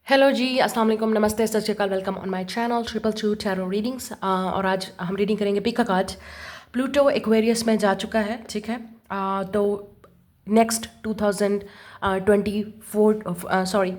Hello जी, अस्सलाम वालेकुम, नमस्ते, सत श्री अकाल, welcome on my channel triple two tarot readings. और आज हम रीडिंग करेंगे pick a card. Pluto Aquarius में जा चुका है, ठीक है। तो नेक्स्ट 2024 सॉरी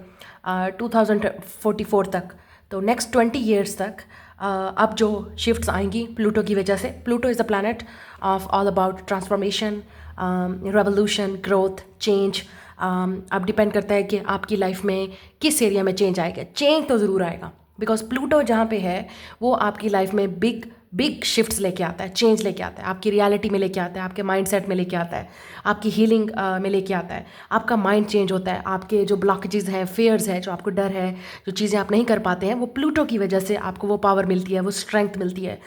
2044 तक, तो नेक्स्ट 20 ईयर्स तक अब जो शिफ्ट्स आएंगी प्लूटो की वजह से। Pluto is the planet of all about transformation, revolution, growth, change. अब डिपेंड करता है कि आपकी लाइफ में किस एरिया में चेंज आएगा। चेंज तो ज़रूर आएगा, बिकॉज प्लूटो जहाँ पे है वो आपकी लाइफ में बिग बिग शिफ्ट्स लेके आता है, चेंज लेके आता है, आपकी रियलिटी में लेके आता है, आपके माइंडसेट में लेके आता है, आपकी हीलिंग में लेके आता है। आपका माइंड चेंज होता है, आपके जो ब्लॉकेजेस हैं, फेयर्स है, जो आपको डर है, जो चीज़ें आप नहीं कर पाते हैं, वो प्लूटो की वजह से आपको वो पावर मिलती है, वो स्ट्रेंथ मिलती है,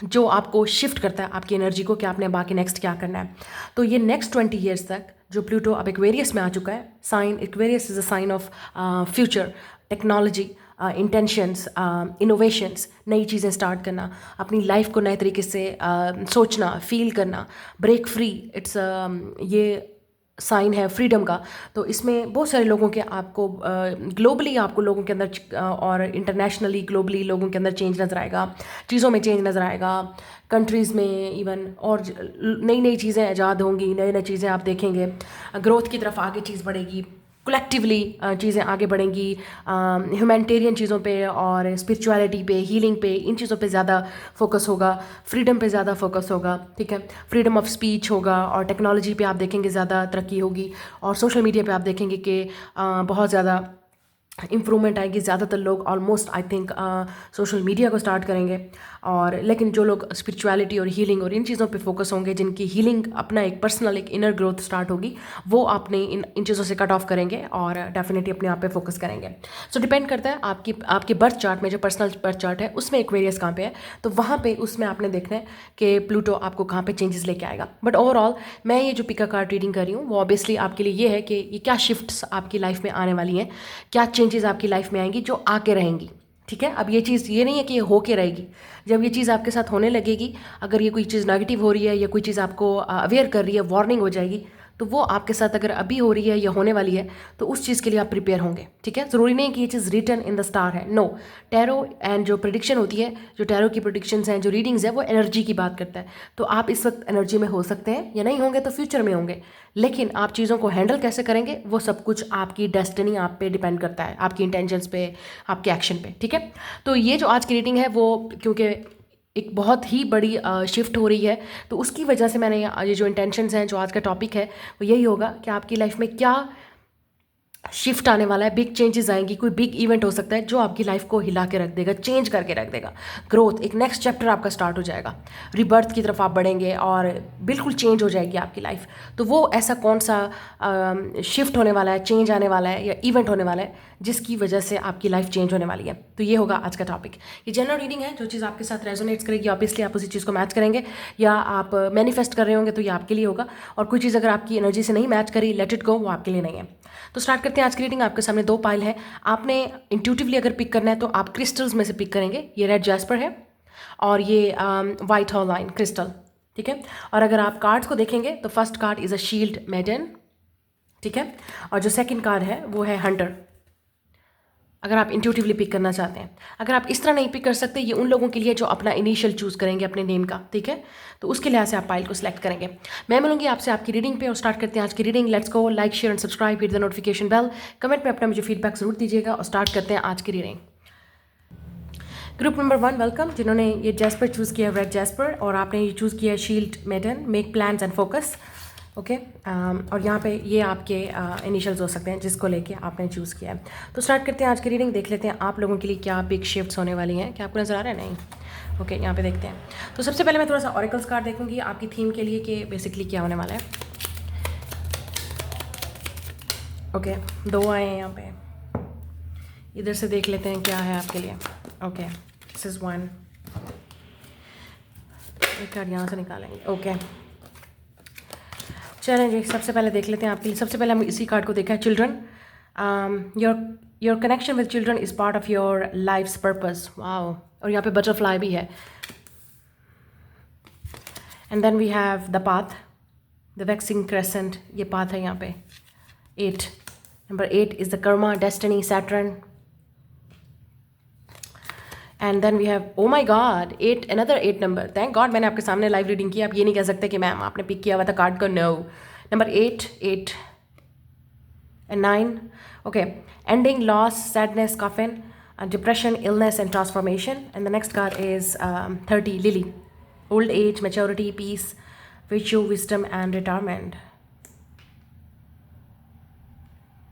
जो आपको शिफ्ट करता है आपकी एनर्जी को कि आपने बाकी नेक्स्ट क्या करना है। तो ये नेक्स्ट 20 ईयर्स तक जो प्लूटो अब एक्वेरियस में आ चुका है, sign Aquarius is a sign of future, technology, intentions, innovations, नई चीज़ें स्टार्ट करना, अपनी लाइफ को नए तरीके से सोचना, फील करना, ब्रेक फ्री। इट्स ये साइन है फ्रीडम का। तो इसमें बहुत सारे लोगों के आपको ग्लोबली आपको लोगों के अंदर और इंटरनेशनली ग्लोबली लोगों के अंदर चेंज नज़र आएगा, चीज़ों में चेंज नज़र आएगा, कंट्रीज़ में इवन, और नई नई चीज़ें ईजाद होंगी, नई नई चीज़ें आप देखेंगे, ग्रोथ की तरफ आगे चीज़ बढ़ेगी, कलेक्टिवली चीज़ें आगे बढ़ेंगी, ह्यूमैनिटेरियन चीज़ों पे और स्पिरिचुअलिटी पे, हीलिंग पे, इन चीज़ों पे ज़्यादा फोकस होगा, फ्रीडम पे ज़्यादा फोकस होगा, ठीक है। फ्रीडम ऑफ स्पीच होगा, और टेक्नोलॉजी पे आप देखेंगे ज़्यादा तरक्की होगी, और सोशल मीडिया पे आप देखेंगे कि बहुत ज़्यादा इम्प्रूवमेंट आएगी। ज़्यादातर लोग almost I think social media को स्टार्ट करेंगे, और लेकिन जो लोग स्पिरिचुअलिटी और हीलिंग और इन चीज़ों पे फोकस होंगे, जिनकी हीलिंग अपना एक पर्सनल एक इनर ग्रोथ स्टार्ट होगी, वो अपने इन चीज़ों से कट ऑफ करेंगे और डेफिनेटली अपने आप पे फोकस करेंगे। सो डिपेंड करता है आपके बर्थ चार्ट में, जो पर्सनल बर्थ चार्ट है उसमें एक्वेरियस कहाँ पे है, तो वहाँ पे उसमें आपने देखना है कि प्लूटो आपको कहाँ पे चेंजेस लेके आएगा। बट ओवरऑल मैं ये जो पिका कार्ड रीडिंग कर रही हूँ वो ऑब्वियसली आपके लिए ये है कि ये क्या शिफ्ट्स आपकी लाइफ में आने वाली हैं, क्या चेंजेस आपकी लाइफ में आएंगी जो आके रहेंगी, ठीक है। अब ये चीज़ ये नहीं है कि ये होके रहेगी, जब ये चीज़ आपके साथ होने लगेगी, अगर ये कोई चीज़ नेगेटिव हो रही है या कोई चीज़ आपको अवेयर कर रही है, वार्निंग हो जाएगी, तो वो आपके साथ अगर अभी हो रही है या होने वाली है तो उस चीज़ के लिए आप प्रिपेयर होंगे, ठीक है। ज़रूरी नहीं कि ये चीज़ रिटन इन द स्टार है, नो। टैरो एंड जो प्रिडिक्शन होती है, जो टैरो की प्रिडिक्शंस हैं, जो रीडिंग्स है, वो एनर्जी की बात करता है। तो आप इस वक्त एनर्जी में हो सकते हैं या नहीं होंगे, तो फ्यूचर में होंगे, लेकिन आप चीज़ों को हैंडल कैसे करेंगे वो सब कुछ आपकी डेस्टिनी आप पे डिपेंड करता है, आपकी इंटेंशंस पे, आपके एक्शन पे, ठीक है। तो ये जो आज की रीडिंग है वो क्योंकि एक बहुत ही बड़ी शिफ्ट हो रही है, तो उसकी वजह से मैंने ये जो इंटेंशंस हैं, जो आज का टॉपिक है वो यही होगा कि आपकी लाइफ में क्या शिफ्ट आने वाला है, बिग चेंजेस आएंगी, कोई बिग इवेंट हो सकता है जो आपकी लाइफ को हिला के रख देगा, चेंज करके रख देगा। ग्रोथ, एक नेक्स्ट चैप्टर आपका स्टार्ट हो जाएगा, रिबर्थ की तरफ आप बढ़ेंगे और बिल्कुल चेंज हो जाएगी आपकी लाइफ। तो वो ऐसा कौन सा शिफ्ट होने वाला है, चेंज आने वाला है या इवेंट होने वाला है जिसकी वजह से आपकी लाइफ चेंज होने वाली है, तो ये होगा आज का टॉपिक। ये जनरल रीडिंग है, जो चीज़ आपके साथ रेजोनेट्स करेगी ऑब्वियसली आप उसी चीज़ को मैच करेंगे, या आप मैनिफेस्ट कर रहे होंगे तो ये आपके लिए होगा, और कोई चीज़ अगर आपकी एनर्जी से नहीं मैच करी, लेट इट गो, वो आपके लिए नहीं है। तो स्टार्ट करते हैं आज की रीडिंग। आपके सामने दो पाइल है, आपने इंट्यूटिवली अगर पिक करना है तो आप क्रिस्टल्स में से पिक करेंगे। ये रेड जैस्पर है और ये वाइट हॉलाइन क्रिस्टल, ठीक है। और अगर आप कार्ड्स को देखेंगे तो first card is a shield maiden, ठीक है, और जो सेकंड कार्ड है वो है हंटर, अगर आप इंट्यूटिवली पिक करना चाहते हैं। अगर आप इस तरह नहीं पिक कर सकते, ये उन लोगों के लिए जो अपना इनिशियल चूज़ करेंगे अपने नेम का, ठीक है, तो उसके लिहाज से आप पाइल को सिलेक्ट करेंगे। मैं मिलूंगी आपसे आपकी रीडिंग पे, और स्टार्ट करते हैं आज की reading. Let's go, like share and subscribe, hit the notification bell, comment में अपना मुझे फीडबैक जरूर दीजिएगा, और स्टार्ट करते हैं आज की रीडिंग। ग्रुप नंबर 1 वेलकम, जिन्होंने ये जैस्पर चूज़ किया, रेड जैस्पर, और आपने ये चूज़ किया shield maiden, make plans and focus, okay. और यहाँ पे ये आपके इनिशियल्स हो सकते हैं जिसको लेके आपने चूज़ किया है। तो स्टार्ट करते हैं आज की रीडिंग, देख लेते हैं आप लोगों के लिए क्या बिग शिफ्ट्स होने वाली हैं। क्या आपको नज़र आ रहा है? नहीं, ओके, यहाँ पे देखते हैं। तो सबसे पहले मैं थोड़ा सा ऑरेकल्स कार्ड देखूंगी आपकी थीम के लिए कि बेसिकली क्या होने वाला है। ओके, दो आए हैं यहाँ पे, इधर से देख लेते हैं क्या है आपके लिए। ओके, दिस इज़ 1, एक कार्ड यहाँ से निकालेंगे। ओके, चलें जी, सबसे पहले देख लेते हैं आपके लिए। सबसे पहले हम इसी कार्ड को देखा है, children, your connection with children is part of your life's purpose. Wow, और यहाँ पे बटरफ्लाई भी है। And then we have the path, the waxing crescent, ये पाथ है यहाँ पे 8, Number 8 is the karma, destiny, Saturn. And then we have, oh my god, 8, another 8 number. Thank god मैंने आपके सामने लाइव रीडिंग की. आप ये नहीं कह सकते कि मैम आपने पिक किया हुआ था कार्ड को. No. Number 8 and 9. Okay, ending, loss, sadness, coffin, depression, illness and transformation. And the next card is 30, Lily, old age, maturity, peace, virtue, wisdom and retirement.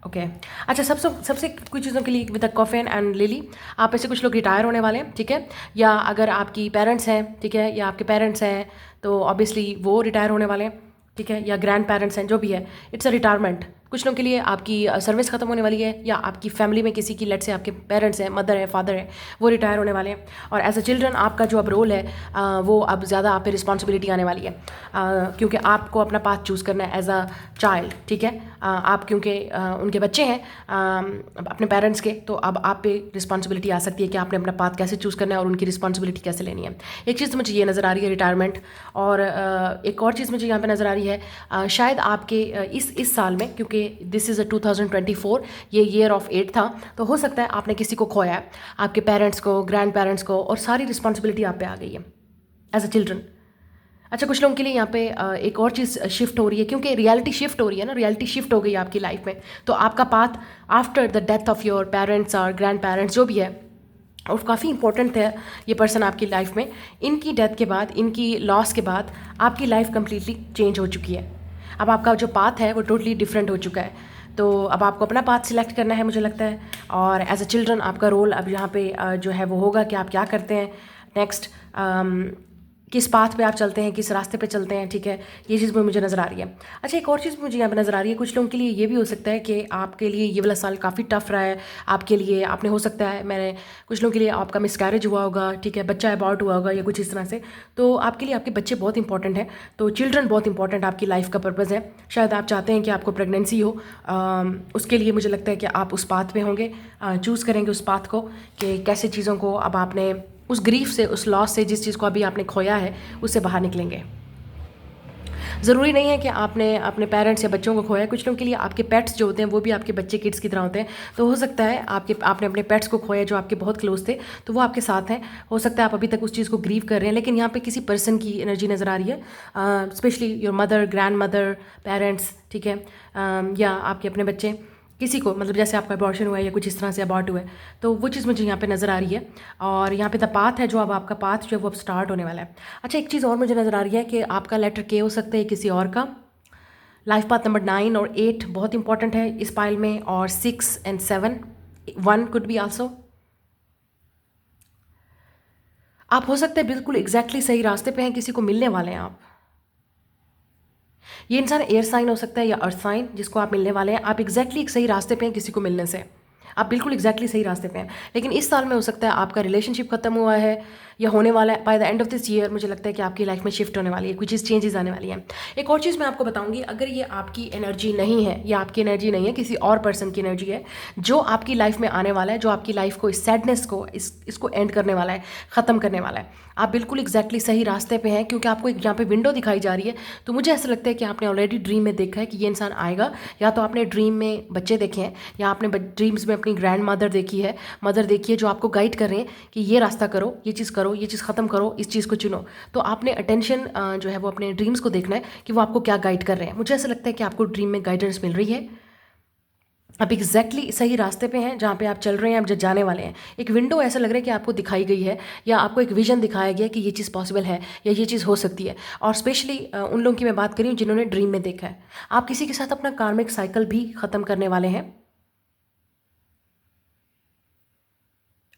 Okay अच्छा, सबसे कुछ चीज़ों के लिए with the coffin and lily, आप में से कुछ लोग रिटायर होने वाले हैं, ठीक है. या अगर आपकी पेरेंट्स हैं, ठीक है, या आपके पेरेंट्स हैं तो ऑब्वियसली वो रिटायर होने वाले हैं, ठीक है, या ग्रैंड पेरेंट्स हैं, जो भी है, इट्स अ रिटायरमेंट. कुछ लोगों के लिए आपकी सर्विस खत्म होने वाली है, या आपकी फैमिली में किसी की, लेट से आपके पेरेंट्स हैं, मदर है, फादर है, वो रिटायर होने वाले हैं. और एज अ चिल्ड्रन आपका जो अब रोल है वो अब ज़्यादा आप पे रिस्पॉन्सिबिलिटी आने वाली है, क्योंकि आपको अपना पाथ चूज़ करना है एज अ चाइल्ड, ठीक है. आप क्योंकि उनके बच्चे हैं अपने पेरेंट्स के, तो अब आप पे रिस्पॉन्सिबिलिटी आ सकती है कि आपने अपना पाथ कैसे चूज़ करना है और उनकी रिस्पॉन्सिबिलिटी कैसे लेनी है. एक चीज़ तो मुझे ये नज़र आ रही है, रिटायरमेंट. और एक और चीज़ मुझे यहाँ पे नज़र आ रही है, शायद आपके इस साल में, क्योंकि दिस इज़ अ 2024, ये ईयर ऑफ 8 था, तो हो सकता है आपने किसी को खोया है, आपके पेरेंट्स को, ग्रैंड पेरेंट्स को, और सारी रिस्पॉन्सिबिलिटी आप पे आ गई है एज अ चिल्ड्रन. अच्छा, कुछ लोगों के लिए यहाँ पे एक और चीज़ शिफ्ट हो रही है, क्योंकि रियलिटी शिफ्ट हो रही है ना, रियलिटी शिफ्ट हो गई है आपकी लाइफ में. तो आपका path after the death of your parents और ग्रैंड पेरेंट्स जो भी है, और काफ़ी इंपॉर्टेंट है ये पर्सन आपकी लाइफ में, इनकी डेथ के बाद, इनकी लॉस के बाद आपकी लाइफ कम्प्लीटली चेंज हो चुकी है. अब आपका जो पाथ है वो टोटली डिफरेंट हो चुका है. तो अब आपको अपना पाथ सिलेक्ट करना है मुझे लगता है. और एज अ चिल्ड्रन आपका रोल अब यहाँ पे जो है वो होगा कि आप क्या करते हैं नेक्स्ट, किस पाथ पे आप चलते हैं, किस रास्ते पे चलते हैं, ठीक है. ये चीज़ मुझे नज़र आ रही है. अच्छा, एक और चीज़ मुझे यहाँ पे नज़र आ रही है, कुछ लोगों के लिए ये भी हो सकता है कि आपके लिए ये वाला साल काफ़ी टफ रहा है आपके लिए. आपने, हो सकता है, मैंने कुछ लोगों के लिए आपका मिसकैरेज हुआ होगा, ठीक है, बच्चा अबॉर्ट हुआ होगा या कुछ इस तरह से. तो आपके लिए आपके बच्चे बहुत इंपॉर्टेंट हैं. तो चिल्ड्रन बहुत इंपॉर्टेंट आपकी लाइफ का पर्पज़ है. शायद आप चाहते हैं कि आपको प्रेगनेंसी हो, उसके लिए मुझे लगता है कि आप उस पाथ पे होंगे, चूज़ करेंगे उस पाथ को, कि कैसे चीज़ों को अब आपने उस ग्रीफ से, उस लॉस से, जिस चीज़ को अभी आपने खोया है, उससे बाहर निकलेंगे. ज़रूरी नहीं है कि आपने अपने पेरेंट्स या बच्चों को खोया है. कुछ लोगों के लिए आपके पेट्स जो होते हैं वो भी आपके बच्चे, किड्स की तरह होते हैं. तो हो सकता है आपने अपने पेट्स को खोया जो आपके बहुत क्लोज थे, तो वो आपके साथ हैं. हो सकता है आप अभी तक उस चीज़ को ग्रीव कर रहे हैं, लेकिन यहाँ पे किसी पर्सन की एनर्जी नज़र आ रही है, specially your mother, grand mother, parents, ठीक है, या आपके अपने बच्चे, किसी को, मतलब जैसे आपका अबॉर्शन हुआ है या कुछ इस तरह से अबॉर्ट हुआ है, तो वो चीज़ मुझे यहाँ पे नज़र आ रही है. और यहाँ पे द पाथ है, जो अब आपका पाथ जो है वो अब स्टार्ट होने वाला है. अच्छा, एक चीज़ और मुझे नज़र आ रही है कि आपका लेटर के हो सकता है किसी और का. लाइफ पाथ नंबर 9 और 8 बहुत इंपॉर्टेंट है इस पाइल में, और 6 and 7, 1 कुड बी आल्सो. आप हो सकते हैं बिल्कुल एग्जैक्टली सही रास्ते पे हैं, किसी को मिलने वाले हैं आप. ये इंसान एयर साइन हो सकता है या अर्थ साइन, जिसको आप मिलने वाले हैं. आप एग्जैक्टली एक सही रास्ते पे हैं किसी को मिलने से, आप बिल्कुल एग्जैक्टली सही रास्ते पे हैं. लेकिन इस साल में हो सकता है आपका रिलेशनशिप खत्म हुआ है या होने वाला है. By the end of this year मुझे लगता है कि आपकी लाइफ में शिफ्ट होने वाली है, कुछ चीज़ चेंजेस आने वाली है. एक और चीज़ मैं आपको बताऊंगी, अगर ये आपकी एनर्जी नहीं है, या आपकी एनर्जी नहीं है, किसी और पर्सन की एनर्जी है जो आपकी लाइफ में आने वाला है, जो आपकी लाइफ को, इस सैडनेस को, इसको एंड करने वाला है, ख़त्म करने वाला है. आप बिल्कुल एग्जैक्टली सही रास्ते पे हैं, क्योंकि आपको एक यहाँ पे विंडो दिखाई जा रही है. तो मुझे ऐसा लगता है कि आपने ऑलरेडी ड्रीम में देखा है कि ये इंसान आएगा. या तो आपने ड्रीम में बच्चे देखे हैं, या आपने ड्रीम्स में अपनी ग्रैंड मदर देखी है, जो आपको गाइड कर रहे हैं कि ये रास्ता करो, ये चीज़ करो, ये चीज़ ख़त्म करो, इस चीज़ को चुनो. तो आपने अटेंशन जो है वो अपने ड्रीम्स को देखना है कि वो आपको क्या गाइड कर रहे हैं. मुझे ऐसा लगता है कि आपको ड्रीम में गाइडेंस मिल रही है. आप एग्जैक्टली सही रास्ते पे हैं, जहाँ पे आप चल रहे हैं, आप जो जाने वाले हैं. एक विंडो ऐसा लग रहा है कि आपको दिखाई गई है, या आपको एक विजन दिखाया गया कि ये चीज़ पॉसिबल है, या ये चीज़ हो सकती है. और स्पेशली उन लोगों की मैं बात करी हूँ जिन्होंने ड्रीम में देखा है. आप किसी के साथ अपना कार्मिक साइकिल भी ख़त्म करने वाले हैं.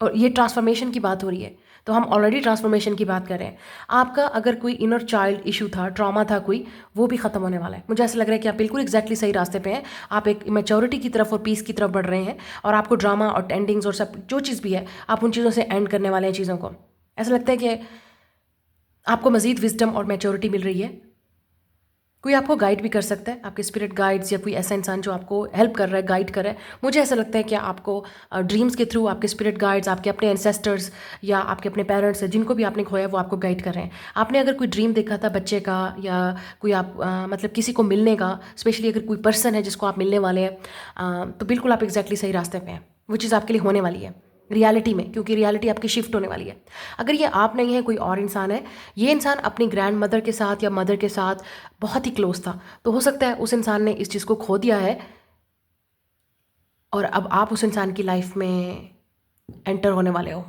और ये ट्रांसफॉर्मेशन की बात हो रही है, तो हम ऑलरेडी ट्रांसफॉर्मेशन की बात कर रहे हैं. आपका अगर कोई इनर चाइल्ड इशू था, ट्रॉमा था कोई, वो भी ख़त्म होने वाला है. मुझे ऐसा लग रहा है कि आप बिल्कुल एग्जैक्टली सही रास्ते पे हैं. आप एक मैच्योरिटी की तरफ और पीस की तरफ बढ़ रहे हैं, और आपको ड्रामा और एंडिंग्स और सब जो चीज़ भी है, आप उन चीज़ों से एंड करने वाले हैं चीज़ों को. ऐसा लगता है कि आपको मज़ीद विजडम और मैच्योरिटी मिल रही है. कोई आपको गाइड भी कर सकता है, आपके स्पिरिट गाइड्स या कोई ऐसा इंसान जो आपको हेल्प कर रहा है, गाइड कर रहा है। मुझे ऐसा लगता है कि आपको ड्रीम्स के थ्रू आपके स्पिरिट गाइड्स, आपके अपने एंसेस्टर्स या आपके अपने पेरेंट्स हैं जिनको भी आपने खोया, वो आपको गाइड कर रहे हैं। आपने अगर कोई ड्रीम देखा था बच्चे का या कोई आप मतलब किसी को मिलने का, स्पेशली अगर कोई पर्सन है जिसको आप मिलने वाले हैं, तो बिल्कुल आप एग्जैक्टली सही रास्ते पे हैं। वो चीज़ आपके लिए होने वाली है रियलिटी में, क्योंकि रियलिटी आपकी शिफ्ट होने वाली है। अगर ये आप नहीं है, कोई और इंसान है, ये इंसान अपनी ग्रैंड मदर के साथ या मदर के साथ बहुत ही क्लोज था, तो हो सकता है उस इंसान ने इस चीज़ को खो दिया है और अब आप उस इंसान की लाइफ में एंटर होने वाले हो।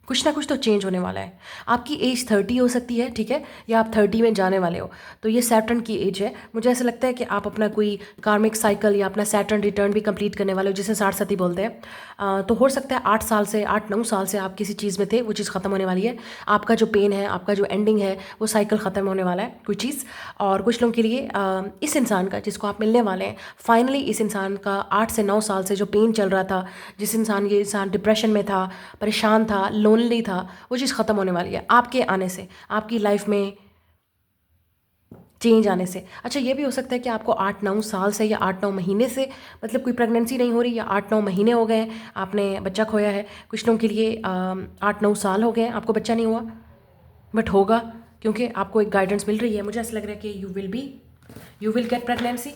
कुछ ना कुछ तो चेंज होने वाला है। आपकी एज 30 हो सकती है, ठीक है, या आप 30 में जाने वाले हो, तो ये सैटर्न की एज है। मुझे ऐसा लगता है कि आप अपना कोई कार्मिक साइकिल या अपना सैटर्न रिटर्न भी कंप्लीट करने वाले हो, जिसे 60 सती बोलते हैं। तो हो सकता है 8 साल से 8-9 साल से आप किसी चीज़ में थे, वो चीज़ ख़त्म होने वाली है। आपका जो पेन है, आपका जो एंडिंग है, वो साइकिल ख़त्म होने वाला है, कोई चीज़। और कुछ लोगों के लिए इस इंसान का जिसको आप मिलने वाले हैं, फाइनली इस इंसान का 8 से 9 साल से जो पेन चल रहा था, जिस इंसान ये इंसान डिप्रेशन में था, परेशान था, लोनली था, वो चीज़ ख़त्म होने वाली है आपके आने से, आपकी लाइफ में चेंज आने से। अच्छा, ये भी हो सकता है कि आपको 8-9 साल से या 8-9 महीने से, मतलब कोई प्रेगनेंसी नहीं हो रही या 8-9 महीने हो गए आपने बच्चा खोया है। कुछ लोगों के लिए 8-9 साल हो गए आपको बच्चा नहीं हुआ, बट होगा, क्योंकि आपको एक गाइडेंस मिल रही है। मुझे ऐसा लग रहा है कि यू विल गेट प्रेगनेंसी।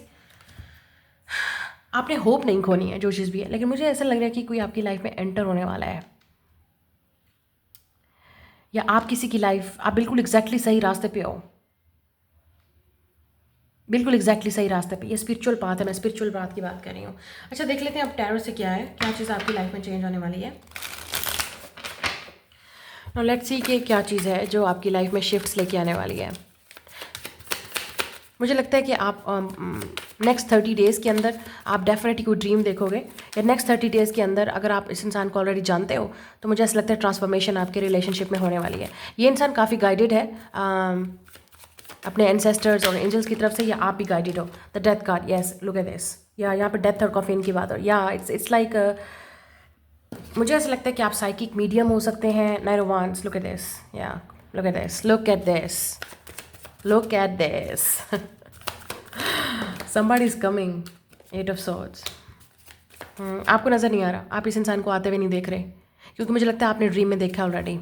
आपने होप नहीं खोनी है, जो चीज़ भी है, लेकिन मुझे ऐसा लग रहा है कि कोई आपकी लाइफ में एंटर होने वाला है, या आप किसी की लाइफ, आप बिल्कुल एग्जैक्टली सही रास्ते पे हो, बिल्कुल एग्जैक्टली सही रास्ते पे। ये स्पिरिचुअल पाथ है, मैं स्पिरिचुअल बात की बात कर रही हूँ। अच्छा, देख लेते हैं अब टैरो से क्या है, क्या चीज़ आपकी लाइफ में चेंज होने वाली है। नाउ लेट्स सी कि क्या चीज़ है जो आपकी लाइफ में शिफ्ट्स लेके आने वाली है। मुझे लगता है कि आप नेक्स्ट 30 डेज़ के अंदर आप डेफिनेटली कोई ड्रीम देखोगे, या नेक्स्ट 30 डेज़ के अंदर अगर आप इस इंसान को ऑलरेडी जानते हो, तो मुझे ऐसा लगता है ट्रांसफॉर्मेशन आपके रिलेशनशिप में होने वाली है। ये इंसान काफ़ी गाइडेड है अपने एंसेस्टर्स और एंजल्स की तरफ से, या आप भी गाइडेड हो। The death card, yes, look at this, या यहाँ पे डेथ और कॉफिन की बात हो, या इट्स लाइक मुझे ऐसा लगता है कि आप साइकिक मीडियम हो सकते हैं। Nine of wands, look at this, या look at this, look at this, look at this. somebody is coming, 8 of swords। आपको नज़र नहीं आ रहा, आप इस इंसान को आते हुए नहीं देख रहे, क्योंकि मुझे लगता है आपने ड्रीम में देखा ऑलरेडी।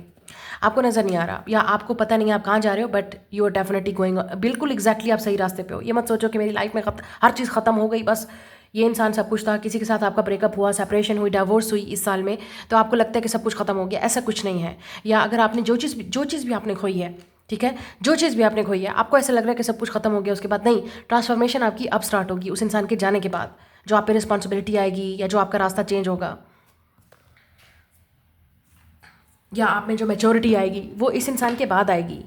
आपको नज़र नहीं आ रहा, या आपको पता नहीं है आप कहाँ जा रहे हो, but you are definitely going, बिल्कुल एग्जैक्टली आप सही रास्ते पे हो। ये मत सोचो कि मेरी लाइफ में हर चीज़ ख़त्म हो गई, बस ये इंसान सब कुछ था, किसी के साथ आपका ब्रेकअप हुआ, सेपरेशन हुई, डिवोर्स हुई इस साल में, तो आपको लगता है कि सब कुछ ख़त्म हो गया। ऐसा कुछ नहीं है। या अगर आपने जो चीज़ भी आपने खोई है, ठीक है, जो चीज़ भी आपने खोई है, आपको ऐसा लग रहा है कि सब कुछ ख़त्म हो गया, उसके बाद नहीं, ट्रांसफॉर्मेशन आपकी अब स्टार्ट होगी उस इंसान के जाने के बाद। जो आप पे रिस्पॉन्सिबिलिटी आएगी, या जो आपका रास्ता चेंज होगा, या आप में जो मैच्योरिटी आएगी, वो इस इंसान के बाद आएगी।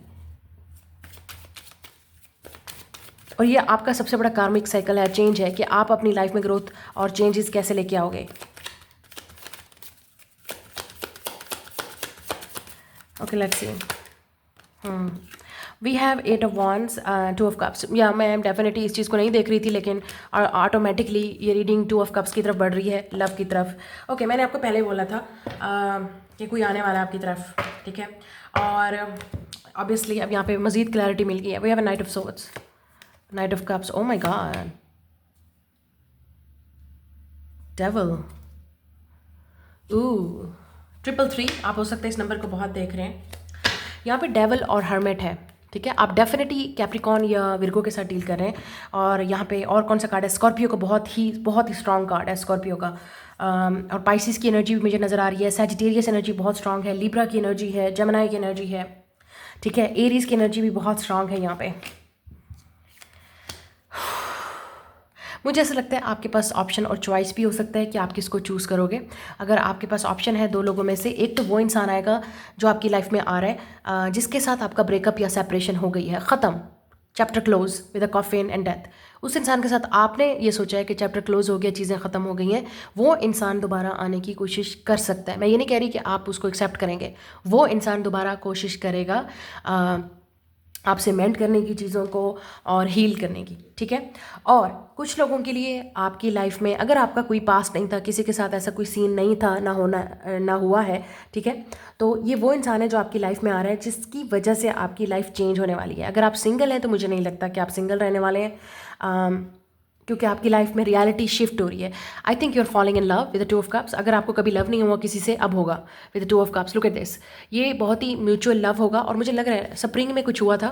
और ये आपका सबसे बड़ा कार्मिक साइकिल है, चेंज है, कि आप अपनी लाइफ में ग्रोथ और चेंजेस कैसे लेके आओगे। Okay, let's see. We have 8 of wands, 2 of cups. या मैं डेफिनेटली इस चीज़ को नहीं देख रही थी, लेकिन ऑटोमेटिकली ये रीडिंग 2 ऑफ कप्स की तरफ बढ़ रही है, लव की तरफ। ओके, मैंने आपको पहले बोला था कि कोई आने वाला है आपकी तरफ, ठीक है। और ऑब्वियसली अब यहाँ पे मज़ीद क्लैरिटी मिल गई है। We have a knight of swords, knight of cups, oh my god, devil, 333। आप हो सकते हैं इस नंबर को बहुत देख रहे हैं। यहाँ पे डेविल और हर्मिट है, ठीक है। आप डेफिनेटली कैप्रिकॉन या विर्गो के साथ डील कर रहे हैं। और यहाँ पे और कौन सा कार्ड है, स्कॉर्पियो का बहुत ही स्ट्रॉन्ग कार्ड है स्कॉर्पियो का। और पाइसिस की एनर्जी भी मुझे नज़र आ रही है, सैजिटेरियस एनर्जी बहुत स्ट्रॉन्ग है, लिब्रा की एनर्जी है, जेमिनी की एनर्जी है, ठीक है, एरीज की एनर्जी भी बहुत स्ट्रॉन्ग है यहाँ पे। मुझे ऐसा लगता है आपके पास ऑप्शन और चॉइस भी हो सकता है कि आप किसको चूज़ करोगे। अगर आपके पास ऑप्शन है 2 लोगों में से, एक तो वो इंसान आएगा जो आपकी लाइफ में आ रहा है, जिसके साथ आपका ब्रेकअप या सेपरेशन हो गई है, ख़त्म, chapter close with a coffin and death. उस इंसान के साथ आपने ये सोचा है कि चैप्टर क्लोज हो गया, चीज़ें ख़त्म हो गई हैं, वो इंसान दोबारा आने की कोशिश कर सकता है। मैं ये नहीं कह रही कि आप उसको एक्सेप्ट करेंगे, वो इंसान दोबारा कोशिश करेगा आपसे मेंट करने की चीज़ों को और हील करने की, ठीक है। और कुछ लोगों के लिए आपकी लाइफ में अगर आपका कोई पास्ट नहीं था, किसी के साथ ऐसा कोई सीन नहीं था, ना हुआ है, ठीक है, तो ये वो इंसान है जो आपकी लाइफ में आ रहा है जिसकी वजह से आपकी लाइफ चेंज होने वाली है। अगर आप सिंगल हैं तो मुझे नहीं लगता कि आप सिंगल रहने वाले हैं, क्योंकि आपकी लाइफ में रियलिटी शिफ्ट हो रही है। I think you are falling in love with the two of cups. अगर आपको कभी लव नहीं हुआ किसी से, अब होगा with the two of cups. Look at this, ये बहुत ही म्यूचुअल लव होगा और मुझे लग रहा है स्प्रिंग में कुछ हुआ था,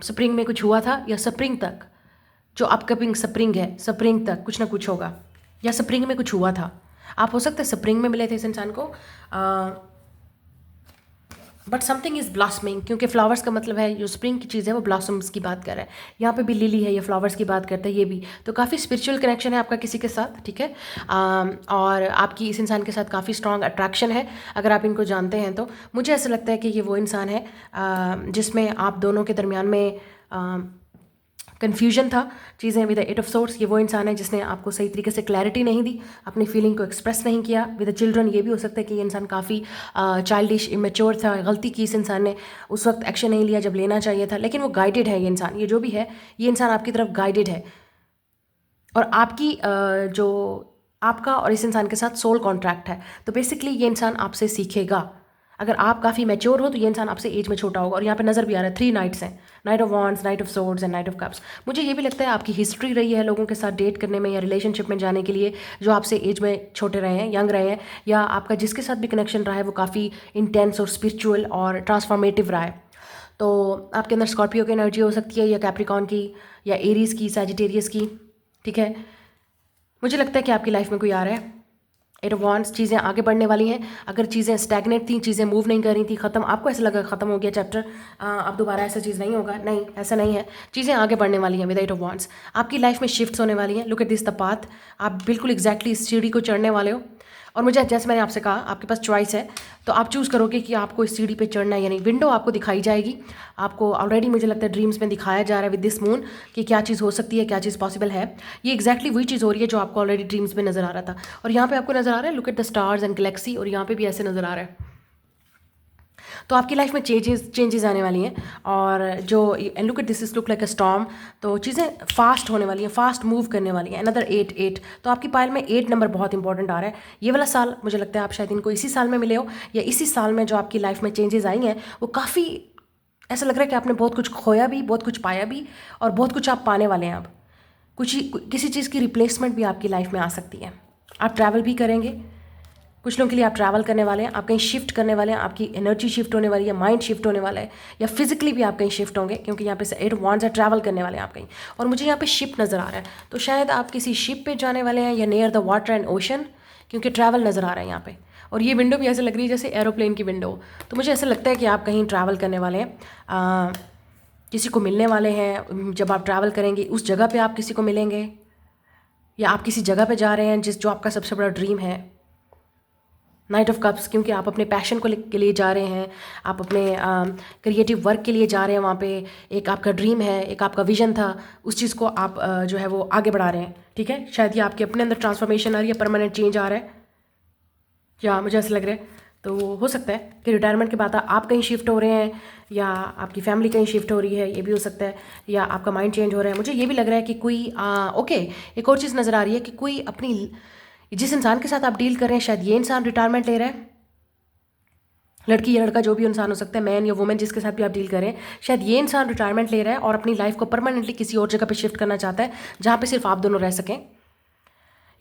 स्प्रिंग में कुछ हुआ था, या स्प्रिंग तक, जो अपकमिंग स्प्रिंग है, स्प्रिंग तक कुछ ना कुछ होगा, या स्प्रिंग में कुछ हुआ था। आप हो सकते हैं स्प्रिंग में मिले थे इस इंसान को, बट समथिंग इज़ ब्लॉसमिंग, क्योंकि फ्लावर्स का मतलब है, जो स्प्रिंग की चीज़ है वो ब्लॉसम्स की बात कर रहा है। यहाँ पे भी लिली है, ये फ्लावर्स की बात करता है, ये भी। तो काफ़ी स्पिरिचुअल कनेक्शन है आपका किसी के साथ, ठीक है। और आपकी इस इंसान के साथ काफ़ी स्ट्रॉन्ग अट्रैक्शन है अगर आप इनको जानते हैं तो। मुझे ऐसा लगता है कि ये वो इंसान है जिसमें आप दोनों के दरमियान में कन्फ्यूजन था चीज़ें। With the eight of swords, ये वो इंसान है जिसने आपको सही तरीके से क्लैरिटी नहीं दी, अपनी फीलिंग को एक्सप्रेस नहीं किया। विद द चिल्ड्रन, ये भी हो सकता है कि ये इंसान काफ़ी चाइल्डिश, इमेच्योर था, गलती की इस इंसान ने, उस वक्त एक्शन नहीं लिया जब लेना चाहिए था, लेकिन वो गाइडेड है ये इंसान, ये जो भी है ये इंसान आपकी तरफ गाइडेड है। और आपकी जो आपका और इस इंसान के साथ सोल कॉन्ट्रैक्ट है, तो बेसिकली ये इंसान आपसे सीखेगा। अगर आप काफ़ी मैच्योर हो तो ये इंसान आपसे एज में छोटा होगा। और यहाँ पे नज़र भी आ रहा है 3 नाइट्स हैं, night of wands, night of swords and night of cups. मुझे ये भी लगता है आपकी हिस्ट्री रही है लोगों के साथ डेट करने में या रिलेशनशिप में जाने के लिए जो आपसे एज में छोटे रहे हैं, यंग रहे हैं, या आपका जिसके साथ भी कनेक्शन रहा है वो काफ़ी इंटेंस और स्पिरिचुअल और ट्रांसफॉर्मेटिव रहा है। तो आपके अंदर स्कॉर्पियो की एनर्जी हो सकती है, या कैप्रिकॉन की, या एरीज की, सैजिटेरियस की, ठीक है। मुझे लगता है कि आपकी लाइफ में कोई आ रहा है। एट ऑफ वॉन्ड्स, चीज़ें आगे बढ़ने वाली हैं। अगर चीज़ें स्टैगनेट थी, चीज़ें मूव नहीं कर रही थी, ख़त्म, आपको ऐसा लगा ख़त्म हो गया चैप्टर, अब दोबारा ऐसा चीज़ नहीं होगा, नहीं, ऐसा नहीं है। चीज़ें आगे बढ़ने वाली हैं विद एट ऑफ वॉन्ड्स। आपकी लाइफ में शिफ्ट्स होने वाली हैं। Look at this the path, आप बिल्कुल एग्जैक्टली इस सीढ़ी को चढ़ने वाले हो। और मुझे, जैसे मैंने आपसे कहा, आपके पास चॉइस है, तो आप चूज़ करोगे कि आपको इस सीढ़ी पे चढ़ना है या नहीं। विंडो आपको दिखाई जाएगी, आपको ऑलरेडी मुझे लगता है ड्रीम्स में दिखाया जा रहा है विद दिस मून कि क्या चीज़ हो सकती है, क्या चीज़ पॉसिबल है। ये एग्जैक्टली वही चीज़ हो रही है जो आपको ऑलरेडी ड्रीम्स में नज़र आ रहा था। और यहाँ पे आपको नज़र आ रहा है, look at the stars and Galaxy, और यहाँ पे भी ऐसे नज़र आ रहा है। तो आपकी लाइफ में चेंजेस आने वाली हैं। और जो and look at this is look like a storm, तो चीज़ें फास्ट होने वाली हैं, फास्ट मूव करने वाली हैं। अनदर 8 तो आपकी पाइल में 8 नंबर बहुत इंपॉर्टेंट आ रहा है। ये वाला साल मुझे लगता है आप शायद इनको इसी साल में मिले हो, या इसी साल में जो आपकी लाइफ में चेंजेस आई हैं वो काफ़ी ऐसा लग रहा है कि आपने बहुत कुछ खोया भी, बहुत कुछ पाया भी, और बहुत कुछ आप पाने वाले हैं अब। किसी चीज़ की रिप्लेसमेंट भी आपकी लाइफ में आ सकती है। आप ट्रैवल भी करेंगे, कुछ लोगों के लिए आप ट्रैवल करने वाले हैं, आप कहीं शिफ्ट करने वाले हैं, आपकी एनर्जी शिफ्ट होने वाली है, माइंड शिफ्ट होने वाला है, या फिजिकली भी आप कहीं शिफ्ट होंगे, क्योंकि यहाँ पे एट वॉन्ड्स है, ट्रैवल करने वाले हैं आप कहीं। और मुझे यहाँ पे शिप नज़र आ रहा है, तो शायद आप किसी शिप पे जाने वाले हैं, या near the water and ocean, क्योंकि ट्रैवल नज़र आ रहा है यहाँ पे। और ये विंडो भी ऐसे लग रही है जैसे एरोप्लेन की विंडो। तो मुझे ऐसा लगता है कि आप कहीं ट्रैवल करने वाले हैं, किसी को मिलने वाले हैं। जब आप ट्रैवल करेंगे उस जगह पे आप किसी को मिलेंगे, या आप किसी जगह पे जा रहे हैं जो आपका सबसे बड़ा ड्रीम है। नाइट ऑफ कप्स, क्योंकि आप अपने पैशन के लिए जा रहे हैं, आप अपने क्रिएटिव वर्क के लिए जा रहे हैं वहाँ पे। एक आपका ड्रीम है, एक आपका विजन था, उस चीज़ को आप जो है वो आगे बढ़ा रहे हैं, ठीक है। शायद ये आपके अपने अंदर ट्रांसफॉर्मेशन आ रही है, परमानेंट चेंज आ रहा है, या मुझे ऐसा लग रहा है। तो हो सकता है कि रिटायरमेंट के बाद आप कहीं शिफ्ट हो रहे हैं, या आपकी फैमिली कहीं शिफ्ट हो रही है, ये भी हो सकता है, या आपका माइंड चेंज हो रहा है। मुझे ये भी लग रहा है कि कोई ओके, एक और चीज़ नज़र आ रही है कि कोई अपनी, जिस इंसान के साथ आप डील कर रहे हैं, शायद ये इंसान रिटायरमेंट ले रहा है। लड़की या लड़का जो भी इंसान हो सकता है, मैन या वुमेन, जिसके साथ भी आप डील करें, शायद ये इंसान रिटायरमेंट ले रहा है और अपनी लाइफ को परमानेंटली किसी और जगह पे शिफ्ट करना चाहता है जहाँ पे सिर्फ आप दोनों रह सकें।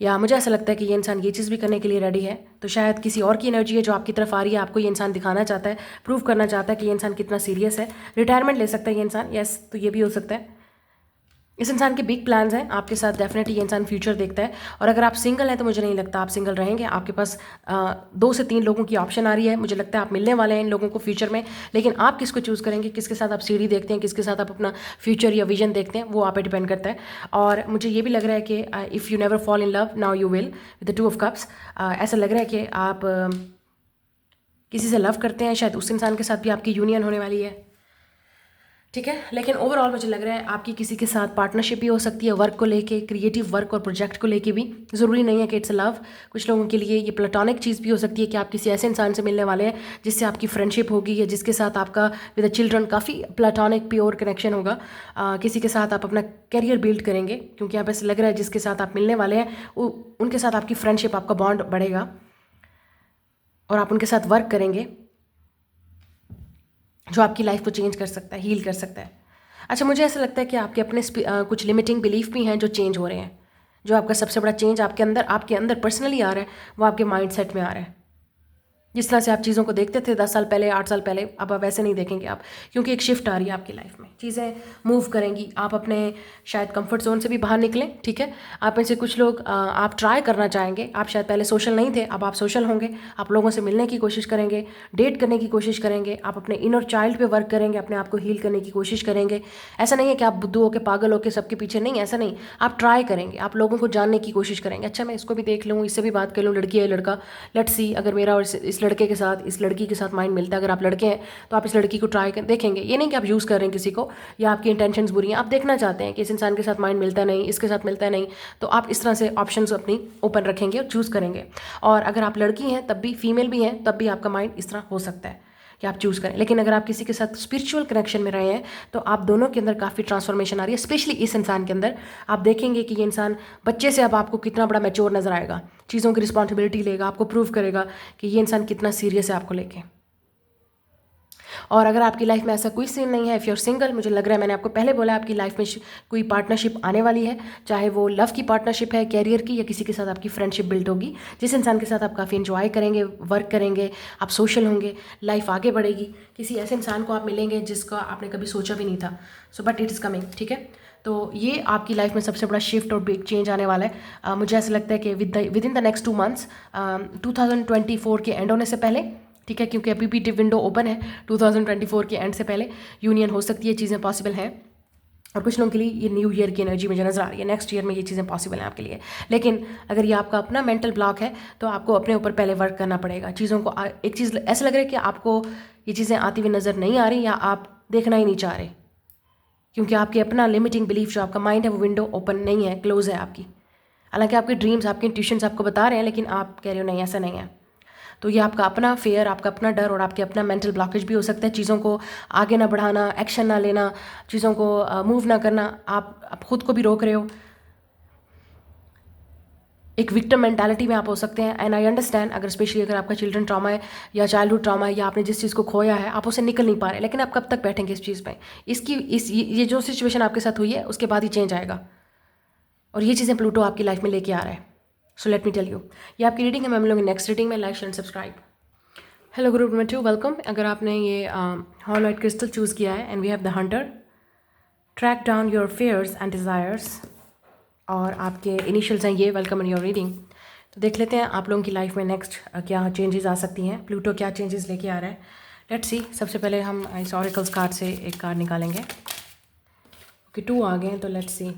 या मुझे ऐसा लगता है कि ये इंसान ये चीज़ भी करने के लिए रेडी है। तो शायद किसी और की एनर्जी है जो आपकी तरफ आ रही है, आपको ये इंसान दिखाना चाहता है, प्रूव करना चाहता है कि ये इंसान कितना सीरियस है। रिटायरमेंट ले सकता है ये इंसान, यस, तो ये भी हो सकता है। इस इंसान के बिग प्लान्स हैं आपके साथ, डेफिनेटली ये इंसान फ्यूचर देखता है। और अगर आप सिंगल हैं तो मुझे नहीं लगता आप सिंगल रहेंगे। आपके पास 2 से 3 लोगों की ऑप्शन आ रही है, मुझे लगता है आप मिलने वाले हैं इन लोगों को फ्यूचर में। लेकिन आप किसको चूज़ करेंगे, किसके साथ आप सीढ़ी देखते हैं, किसके साथ आप अपना फ्यूचर या विजन देखते हैं, वो आप पे डिपेंड करता है। और मुझे ये भी लग रहा है कि if you never fall in love now you will with the 2 of cups. ऐसा लग रहा है कि आप किसी से लव करते हैं, शायद उस इंसान के साथ भी आपकी यूनियन होने वाली है, ठीक है। लेकिन ओवरऑल मुझे लग रहा है आपकी किसी के साथ पार्टनरशिप भी हो सकती है, वर्क को लेके, क्रिएटिव वर्क और प्रोजेक्ट को लेके भी। ज़रूरी नहीं है कि इट्स लव। कुछ लोगों के लिए ये प्लेटोनिक चीज़ भी हो सकती है कि आप किसी ऐसे इंसान से मिलने वाले हैं जिससे आपकी फ्रेंडशिप होगी या जिसके साथ आपका विद द चिल्ड्रन काफ़ी प्लेटोनिक प्योर कनेक्शन होगा। किसी के साथ आप अपना करियर बिल्ड करेंगे, क्योंकि आप ऐसे लग रहा है जिसके साथ आप मिलने वाले हैं उनके साथ आपकी फ्रेंडशिप, आपका बॉन्ड बढ़ेगा और आप उनके साथ वर्क करेंगे जो आपकी लाइफ को चेंज कर सकता है, हील कर सकता है। अच्छा, मुझे ऐसा लगता है कि आपके अपने कुछ लिमिटिंग बिलीफ भी हैं जो चेंज हो रहे हैं। जो आपका सबसे बड़ा चेंज आपके अंदर पर्सनली आ रहा है, वो आपके माइंड सेट में आ रहा है। जिस तरह से आप चीज़ों को देखते थे 10 साल पहले, 8 साल पहले, अब आप वैसे नहीं देखेंगे आप, क्योंकि एक शिफ्ट आ रही है आपकी लाइफ में। चीज़ें मूव करेंगी, आप अपने शायद कंफर्ट जोन से भी बाहर निकलें। ठीक है। आप में से कुछ लोग आप ट्राई करना चाहेंगे। आप शायद पहले सोशल नहीं थे, अब आप सोशल होंगे। आप लोगों से मिलने की कोशिश करेंगे, डेट करने की कोशिश करेंगे। आप अपने इनर चाइल्ड पे वर्क करेंगे, अपने आप को हील करने की कोशिश करेंगे। ऐसा नहीं है कि आप बुद्धू होकर, पागल होकर सबके पीछे, नहीं, ऐसा नहीं। आप ट्राई करेंगे, आप लोगों को जानने की कोशिश करेंगे। अच्छा, मैं इसको भी देख लूँ, इससे भी बात कर लूँ, लड़की है लड़का, लेट्स सी अगर मेरा और इस लड़के के साथ, इस लड़की के साथ माइंड मिलता है। अगर आप लड़के हैं तो आप इस लड़की को ट्राई कर देखेंगे। ये नहीं कि आप यूज़ कर रहे हैं किसी को या आपकी इंटेंशंस बुरी हैं, आप देखना चाहते हैं कि इस इंसान के साथ माइंड मिलता नहीं, इसके साथ मिलता नहीं, तो आप इस तरह से ऑप्शंस अपनी ओपन रखेंगे और चूज़ करेंगे। और अगर आप लड़की हैं तब भी, फीमेल भी हैं तब भी, आपका माइंड इस तरह हो सकता है कि आप चूज़ करें। लेकिन अगर आप किसी के साथ स्पिरिचुअल कनेक्शन में रहे हैं तो आप दोनों के अंदर काफ़ी ट्रांसफॉर्मेशन आ रही है। स्पेशली इस इंसान के अंदर आप देखेंगे कि ये इंसान बच्चे से अब आपको कितना बड़ा मैच्योर नजर आएगा, चीज़ों की रिस्पॉन्सिबिलिटी लेगा, आपको प्रूव करेगा कि ये इंसान कितना सीरियस है आपको लेके। और अगर आपकी लाइफ में ऐसा कोई सीन नहीं है, इफ़ यूर सिंगल, मुझे लग रहा है, मैंने आपको पहले बोला, आपकी लाइफ में कोई पार्टनरशिप आने वाली है, चाहे वो लव की पार्टनरशिप है, कैरियर की, या किसी के साथ आपकी फ्रेंडशिप बिल्ड होगी, जिस इंसान के साथ आप काफ़ी इन्जॉय करेंगे, वर्क करेंगे, आप सोशल होंगे, लाइफ आगे बढ़ेगी। किसी ऐसे इंसान को आप मिलेंगे जिसका आपने कभी सोचा भी नहीं था। So but it is coming. ठीक है। तो ये आपकी लाइफ में सबसे बड़ा शिफ्ट और बिग चेंज आने वाला है। मुझे ऐसा लगता है कि with in the next 2 months, 2024 के एंड होने से पहले, ठीक है, क्योंकि अभी भी विंडो ओपन है, 2024 के एंड से पहले यूनियन हो सकती है, चीज़ें पॉसिबल हैं। और कुछ लोगों के लिए ये न्यू ईयर की एनर्जी मुझे नज़र आ रही है, नेक्स्ट ईयर में ये चीज़ें पॉसिबल हैं आपके लिए। लेकिन अगर ये आपका अपना मेंटल ब्लॉक है तो आपको अपने ऊपर पहले वर्क करना पड़ेगा। चीज़ों को एक चीज़ ऐसा लग रहा है कि आपको ये चीज़ें आती हुई नज़र नहीं आ रही, या आप देखना ही नहीं चाह रहे, क्योंकि आपके अपना लिमिटिंग बिलीफ, जो आपका माइंड है, वो विंडो ओपन नहीं है, क्लोज है आपकी। हालांकि आपके ड्रीम्स, आपके इंट्यूशंस आपको बता रहे हैं, लेकिन आप कह रहे हो नहीं, ऐसा नहीं है। तो ये आपका अपना फेयर, आपका अपना डर और आपके अपना मेंटल ब्लॉकेज भी हो सकता है। चीज़ों को आगे ना बढ़ाना, एक्शन ना लेना, चीज़ों को मूव ना करना, आप खुद को भी रोक रहे हो। एक विक्टिम मेंटालिटी में आप हो सकते हैं। एंड आई अंडरस्टैंड, अगर स्पेशली अगर आपका चिल्ड्रन ट्रॉमा है या चाइल्डहुड ट्रॉमा है, या आपने जिस चीज़ को खोया है आप उसे निकल नहीं पा रहे, लेकिन आप कब तक बैठेंगे इस चीज़ में? ये जो सिचुएशन आपके साथ हुई है उसके बाद ही चेंज आएगा, और ये चीज़ें प्लूटो आपकी लाइफ में लेके आ रहा है। So let me tell you, ये आपकी रीडिंग है। मैं मिलूंगी नेक्स्ट रीडिंग में। Like, share and subscribe. Hello group number 2, welcome. अगर आपने ये हॉलोइड क्रिस्टल चूज़ किया है, and we have the hunter, track down your fears and desires, और आपके इनिशियल्स हैं ये, वेलकम इन योर रीडिंग। तो देख लेते हैं आप लोगों की लाइफ में नेक्स्ट क्या चेंजेस आ सकती हैं, प्लूटो क्या चेंजेस लेके आ रहा है। Let's see. सबसे पहले हम इस ऑरेकल्स कार्ड से एक कार्ड निकालेंगे। ओके, 2 आ गए हैं, तो let's see.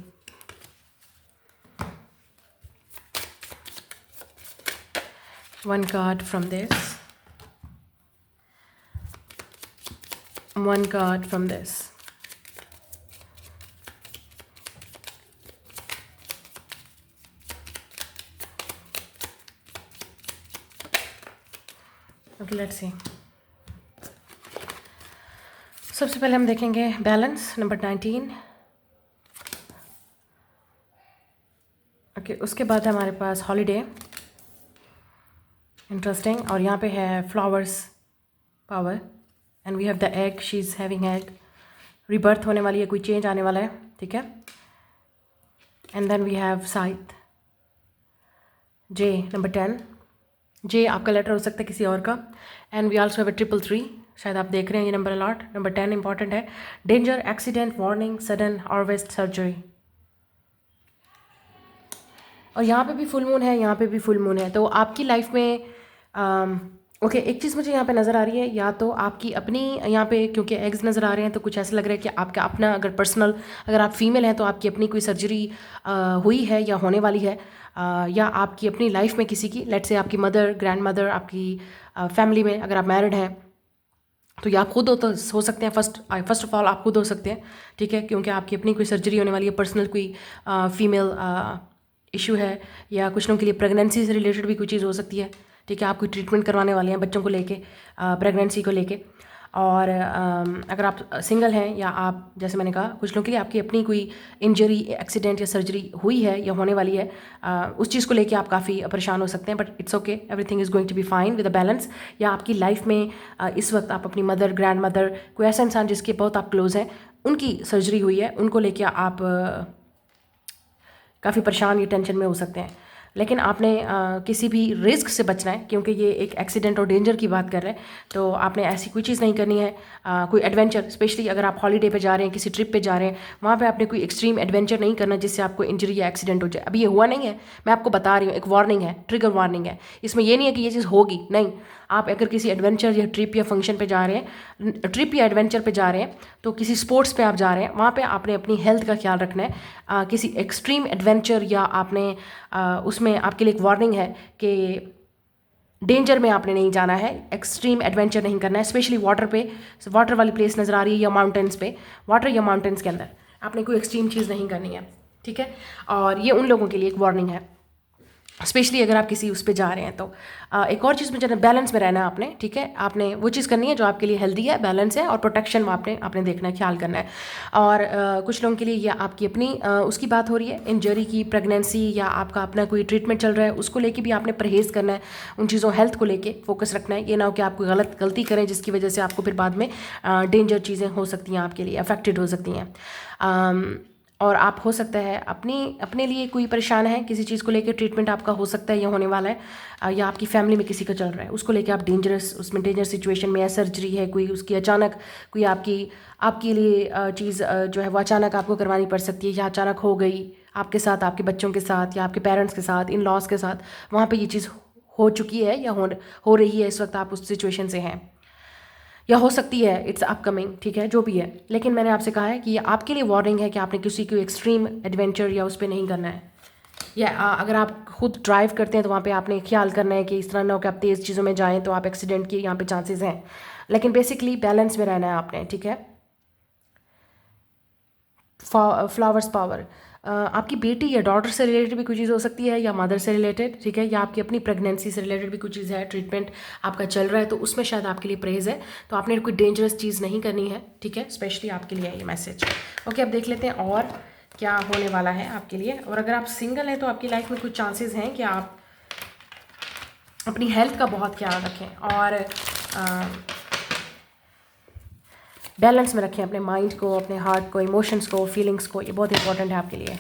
One card from this, one card from this. Okay, let's see. सबसे पहले हम देखेंगे बैलेंस नंबर 19। ओके, उसके बाद हमारे पास हॉलीडे, इंटरेस्टिंग, और यहाँ पे है flowers power, and we have the egg, she is having egg, rebirth होने वाली है, कोई चेंज आने वाला है। ठीक है। एंड देन वी हैव साइथ, जे नंबर 10, जे आपका लेटर हो सकता है किसी और का। And we also have a 333, शायद आप देख रहे हैं ये नंबर अलॉट। नंबर 10 इंपॉर्टेंट है। Danger, accident, warning, sudden, harvest, surgery. और यहाँ पे भी फुल मून है, यहाँ पे भी फुल मून है। तो आपकी लाइफ में ओके, एक चीज़ मुझे यहाँ पे नज़र आ रही है, या तो आपकी अपनी, यहाँ पे क्योंकि एग्स नज़र आ रहे हैं तो कुछ ऐसा लग रहा है कि आपका अपना, अगर पर्सनल, अगर आप फीमेल हैं तो आपकी अपनी कोई सर्जरी हुई है या होने वाली है, या आपकी अपनी लाइफ में किसी की, लेट्स से आपकी मदर, ग्रैंड मदर, आपकी फैमिली में अगर आप मैरिड हैं, तो ये आप खुद हो सकते हैं, फर्स्ट ऑफ ऑल आप खुद हो सकते हैं, ठीक है, क्योंकि आपकी अपनी कोई सर्जरी होने वाली है, पर्सनल कोई फीमेल इशू है, या कुछ लोगों के लिए प्रेगनेंसी से रिलेटेड भी कोई चीज़ हो सकती है, ठीक है, आप कोई ट्रीटमेंट करवाने वाले हैं बच्चों को लेके, प्रेगनेंसी को लेके। और अगर आप सिंगल हैं, या आप जैसे मैंने कहा कुछ लोगों के लिए आपकी अपनी कोई इंजरी, एक्सीडेंट या सर्जरी हुई है या होने वाली है, उस चीज़ को लेके आप काफ़ी परेशान हो सकते हैं, but it's okay, everything is going to be fine with a balance. या आपकी लाइफ में इस वक्त आप अपनी मदर, ग्रैंड मदर, कोई ऐसा इंसान जिसके बहुत आप क्लोज हैं, उनकी सर्जरी हुई है, उनको लेके आप काफ़ी परेशान या टेंशन में हो सकते हैं। लेकिन आपने किसी भी रिस्क से बचना है, क्योंकि ये एक एक्सीडेंट और डेंजर की बात कर रहे हैं, तो आपने ऐसी कोई चीज़ नहीं करनी है। कोई एडवेंचर, स्पेशली अगर आप हॉलीडे पे जा रहे हैं, किसी ट्रिप पे जा रहे हैं, वहाँ पे आपने कोई एक्सट्रीम एडवेंचर नहीं करना जिससे आपको इंजरी या एक्सीडेंट हो जाए। अभी ये हुआ नहीं है, मैं आपको बता रही हूँ, एक वार्निंग है, ट्रिगर वार्निंग है। इसमें ये नहीं है कि ये चीज़ होगी, नहीं। आप अगर किसी एडवेंचर या ट्रिप या फंक्शन पे जा रहे हैं, ट्रिप या एडवेंचर पे जा रहे हैं, तो किसी स्पोर्ट्स पे आप जा रहे हैं, वहाँ पे आपने अपनी हेल्थ का ख्याल रखना है। किसी एक्सट्रीम एडवेंचर या आपने उसमें आपके लिए एक वार्निंग है कि डेंजर में आपने नहीं जाना है, एक्सट्रीम एडवेंचर नहीं करना है, स्पेशली वाटर पे, वाटर वाली प्लेस नज़र आ रही है या माउंटेन्स पे, वाटर या माउंटेन्स के अंदर आपने कोई एक्सट्रीम चीज़ नहीं करनी है, ठीक है। और ये उन लोगों के लिए एक वार्निंग है, स्पेशली अगर आप किसी उस पर जा रहे हैं। तो एक और चीज़ में बैलेंस में रहना है आपने, ठीक है, आपने वो चीज़ करनी है जो आपके लिए हेल्दी है, बैलेंस है, और प्रोटेक्शन में आपने देखना है, ख्याल करना है। और कुछ लोगों के लिए ये आपकी अपनी उसकी बात हो रही है, इंजरी की, प्रेगनेंसी, या आपका अपना कोई ट्रीटमेंट चल रहा है, उसको लेके भी आपने परहेज़ करना है, उन चीज़ों हेल्थ को लेके फोकस रखना है। ये ना हो कि आप कोई गलती करें जिसकी वजह से आपको फिर बाद में डेंजर चीज़ें हो सकती हैं, आपके लिए अफेक्टेड हो सकती हैं। और आप हो सकता है अपने लिए कोई परेशान है, किसी चीज़ को लेकर ट्रीटमेंट आपका हो सकता है या होने वाला है, या आपकी फैमिली में किसी का चल रहा है, उसको लेकर आप डेंजर सिचुएशन में है, सर्जरी है कोई, उसकी अचानक कोई आपके लिए चीज़ जो है वो अचानक आपको करवानी पड़ सकती है, या अचानक हो गई आपके साथ, आपके बच्चों के साथ, या आपके पेरेंट्स के साथ, इन लॉज के साथ, वहाँ पर ये चीज़ हो चुकी है या हो रही है, इस वक्त आप उस सिचुएशन से हैं, या हो सकती है इट्स अपकमिंग, ठीक है, जो भी है। लेकिन मैंने आपसे कहा है कि ये आपके लिए वार्निंग है कि आपने किसी को एक्सट्रीम एडवेंचर या उस पर नहीं करना है। या अगर आप खुद ड्राइव करते हैं तो वहाँ पे आपने ख्याल करना है कि इस तरह ना हो कि आप तेज़ चीज़ों में जाएं तो आप एक्सीडेंट के यहाँ पे चांसेस हैं। लेकिन बेसिकली बैलेंस में रहना है आपने, ठीक है। फ्लावर्स पावर, आपकी बेटी या डॉटर से रिलेटेड भी कोई चीज़ हो सकती है, या मदर से रिलेटेड, ठीक है, या आपकी अपनी प्रेगनेंसी से रिलेटेड भी कोई चीज़ है, ट्रीटमेंट आपका चल रहा है, तो उसमें शायद आपके लिए परहेज़ है, तो आपने कोई डेंजरस चीज़ नहीं करनी है, ठीक है, स्पेशली आपके लिए ये मैसेज। ओके, अब देख लेते हैं और क्या होने वाला है आपके लिए। और अगर आप सिंगल हैं तो आपकी लाइफ में कुछ चांसेस हैं कि आप अपनी हेल्थ का बहुत ख्याल रखें और बैलेंस में रखें अपने माइंड को, अपने हार्ट को, इमोशंस को, फीलिंग्स को। ये बहुत इंपॉर्टेंट है आपके लिए।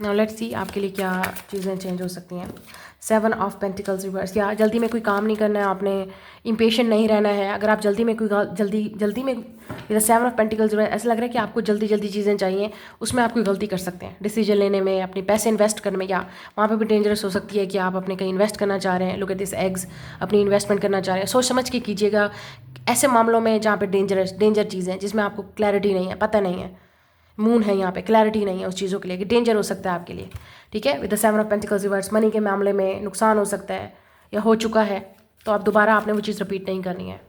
नाउ लेट्स सी आपके लिए क्या चीज़ें चेंज हो सकती हैं। 7 ऑफ पेंटिकल्स रिवर्स, या जल्दी में कोई काम नहीं करना है आपने, इम्पेशेंट नहीं रहना है। अगर आप जल्दी में जल्दी में 7 ऑफ पेंटिकल्स रिवर्स, ऐसा लग रहा है कि आपको जल्दी चीज़ें चाहिए, उसमें आप कोई गलती कर सकते हैं डिसीजन लेने में, अपने पैसे इन्वेस्ट करने में, या वहाँ पे भी डेंजरस हो सकती है कि आप अपने कहीं इन्वेस्ट करना चाह रहे हैं, लुक एट दिस एग्स, अपनी इन्वेस्टमेंट करना चाह रहे हैं, सोच समझ के कीजिएगा ऐसे मामलों में जहाँ पे डेंजर चीज़ें, जिसमें आपको क्लैरिटी नहीं है, पता नहीं है, मून है यहाँ पे, क्लैरिटी नहीं है उस चीज़ों के लिए, कि डेंजर हो सकता है आपके लिए, ठीक है। With the 7 of pentacles reverse, money के मामले में नुकसान हो सकता है या हो चुका है, तो अब दोबारा आपने वो चीज़ रिपीट नहीं करनी है।